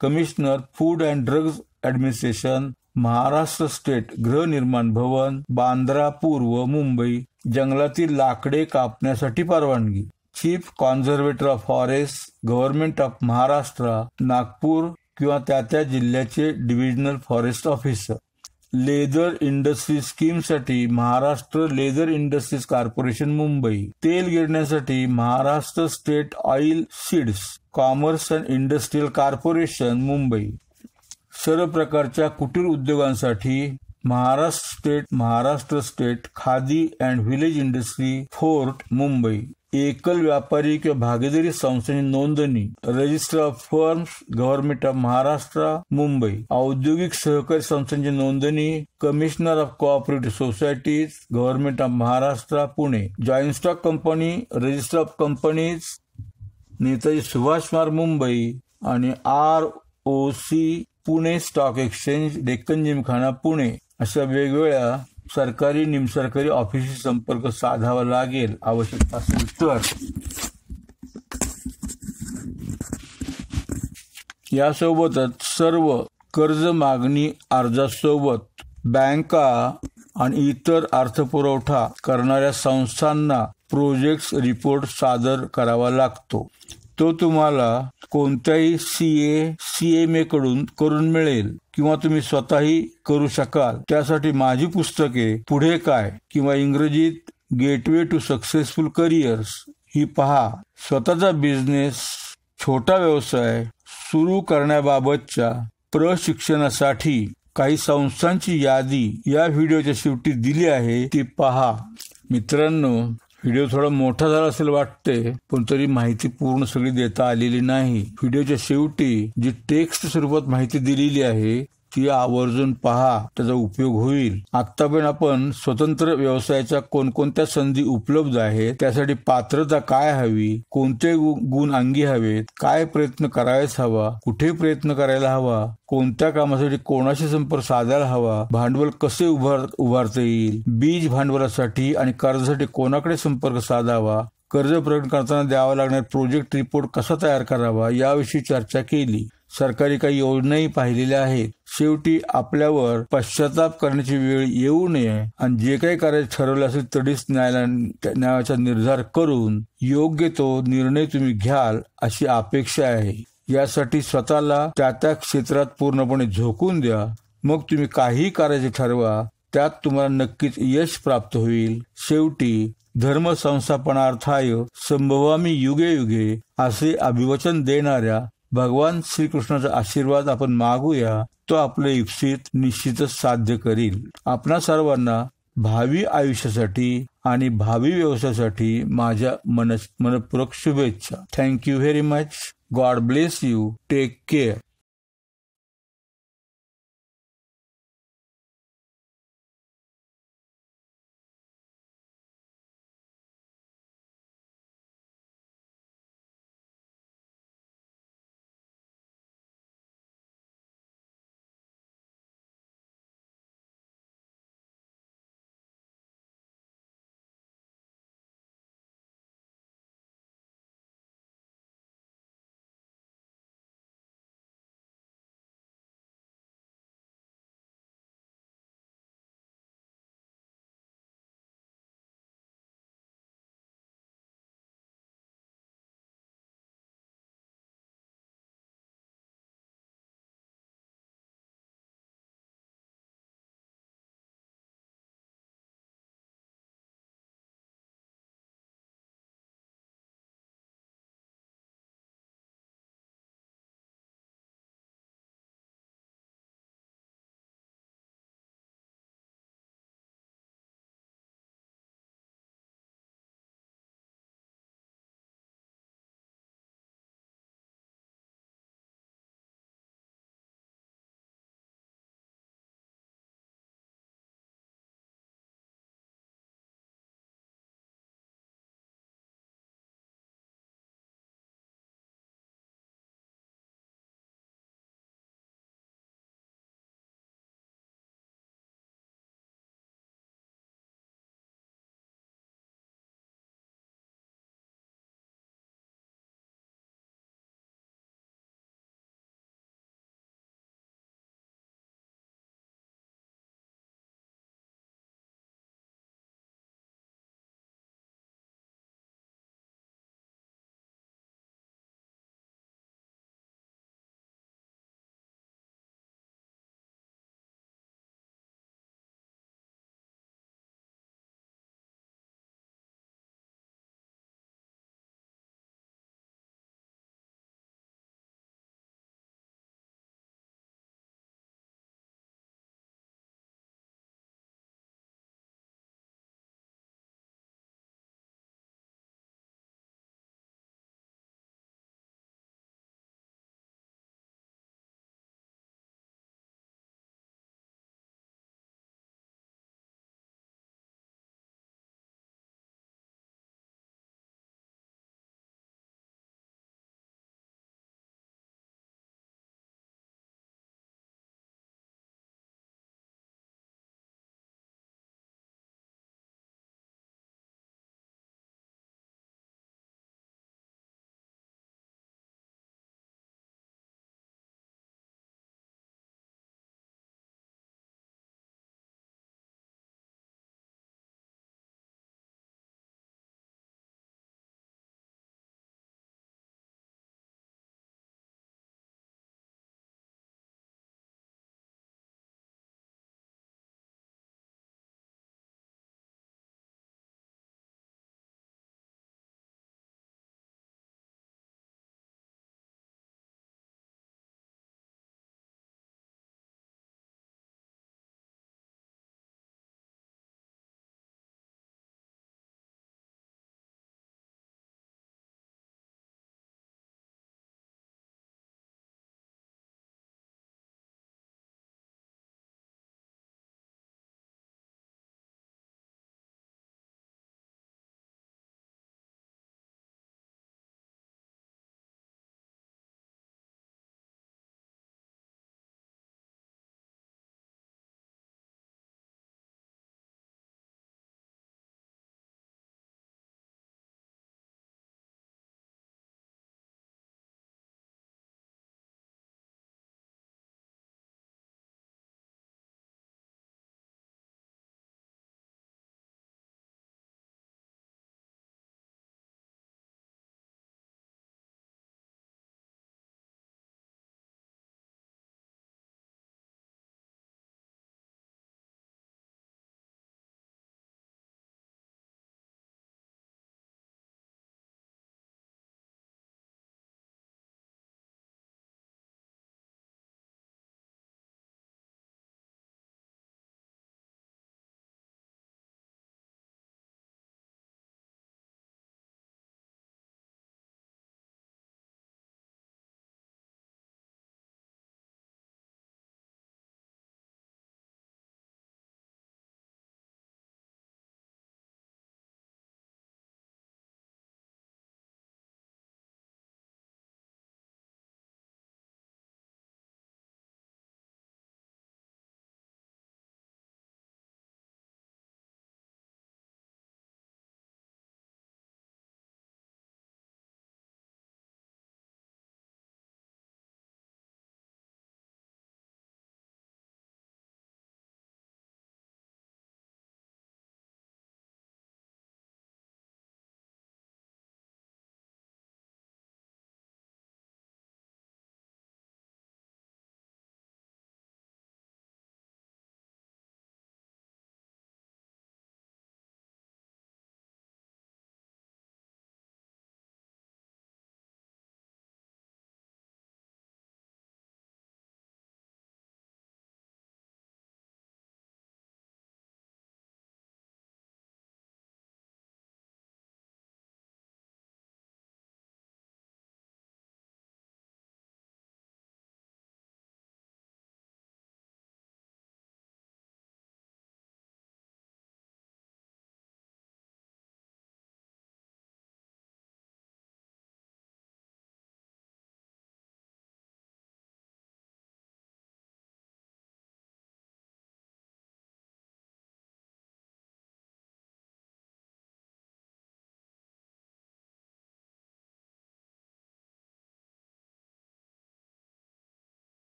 commissioner food and drugs administration, Maharashtra state गृहनिर्माण भवन, बांद्रा पूर्व मुंबई. जंगलातील लाकडे कापण्यासाठी परवानगी. Chief conservator of forest, government of Maharashtra Nagpur किंवा त्या जिल्ह्याचे divisional forest officer. Leather industry स्कीमसाठी Maharashtra leather industries corporation Mumbai. तेल गिरण्यासाठी Maharashtra state oil seeds commerce and industrial corporation Mumbai. सर्व प्रकारच्या कुटीर उद्योगांसाठी Maharashtra state Khadi and village industry fort Mumbai. एकल व्यापारी किंवा भागीदारी संस्थांची नोंदणी register of firms government of Maharashtra Mumbai. औद्योगिक सहकारी संस्थांची नोंदणी commissioner of cooperative societies government of Maharashtra Pune. Joint stock company register of companies Netaji Subhash मार्ग मुंबई आणि ROC Pune stock exchange Deccan Gymkhana Pune. अशा वेगवेगळ्या सरकारी निमसरकारी ऑफिसशी संपर्क साधावा लागेल आवश्यक असेल तर. यासोबतच सर्व कर्ज मागणी अर्जासोबत बँका आणि इतर अर्थपुरवठा करणाऱ्या संस्थांना प्रोजेक्ट रिपोर्ट सादर करावा लागतो. तो तुम्हाला कोणत्याही CMA कडून करून मिळेल किंवा तुम्ही स्वतःही करू शकाल. त्यासाठी माझी पुस्तके पुढे काय किंवा इंग्रजीत गेटवे टू सक्सेसफुल करिअर्स ही पहा. स्वतःचा बिझनेस, छोटा व्यवसाय सुरू करण्याबाबतच्या प्रशिक्षणासाठी काही संस्थांची यादी या व्हिडिओच्या शेवटी दिली आहे, ती पहा. मित्रांनो, व्हिडिओ थोडा मोठा झाला असेल वाटते, पण तरी माहिती पूर्ण सगळी देता आलेली नाही. व्हिडिओच्या शेवटी जी टेक्स्ट स्वरूपात माहिती दिलेली आहे ती आवर्जून पहा, त्याचा उपयोग होईल. आतापर्यंत आपण स्वतंत्र व्यवसायाच्या कोणकोणत्या संधी उपलब्ध आहेत, त्यासाठी पात्रता काय हवी, कोणते गुण अंगी हवेत, काय प्रयत्न करायच हवा, कुठे प्रयत्न करायला हवा, कोणत्या कामासाठी कोणाशी संपर्क साधायला हवा, भांडवल कसे उभारता येईल, बीज भांडवलासाठी आणि कर्जासाठी कोणाकडे संपर्क साधावा, कर्ज प्रकट करताना द्यावा लागणारा प्रोजेक्ट रिपोर्ट कसा तयार करावा याविषयी चर्चा केली. सरकारी काही योजनाही पाहिलेल्या आहेत. शेवटी आपल्यावर पश्चाताप करण्याची वेळ येऊ नये आणि जे काही करायचं ठरवलं असेल तरीच न्यायाचा निर्धार करून योग्य तो निर्णय तुम्ही घ्याल अशी अपेक्षा आहे. यासाठी स्वतःला त्या क्षेत्रात पूर्णपणे झोकून द्या. मग तुम्ही काही करायचे ठरवा, त्यात तुम्हाला नक्कीच यश प्राप्त होईल. शेवटी धर्म संस्थापनार्थाय संभवामी युगे युगे असे अभिवचन देणाऱ्या भगवान श्रीकृष्णाचा आशीर्वाद आपण मागूया. तो आपले इप्सित निश्चितच साध्य करील. आपणा सर्वांना भावी आयुष्यासाठी आणि भावी व्यवसायासाठी माझ्या मनपूर्वक शुभेच्छा. Thank you very much. God bless you. Take care.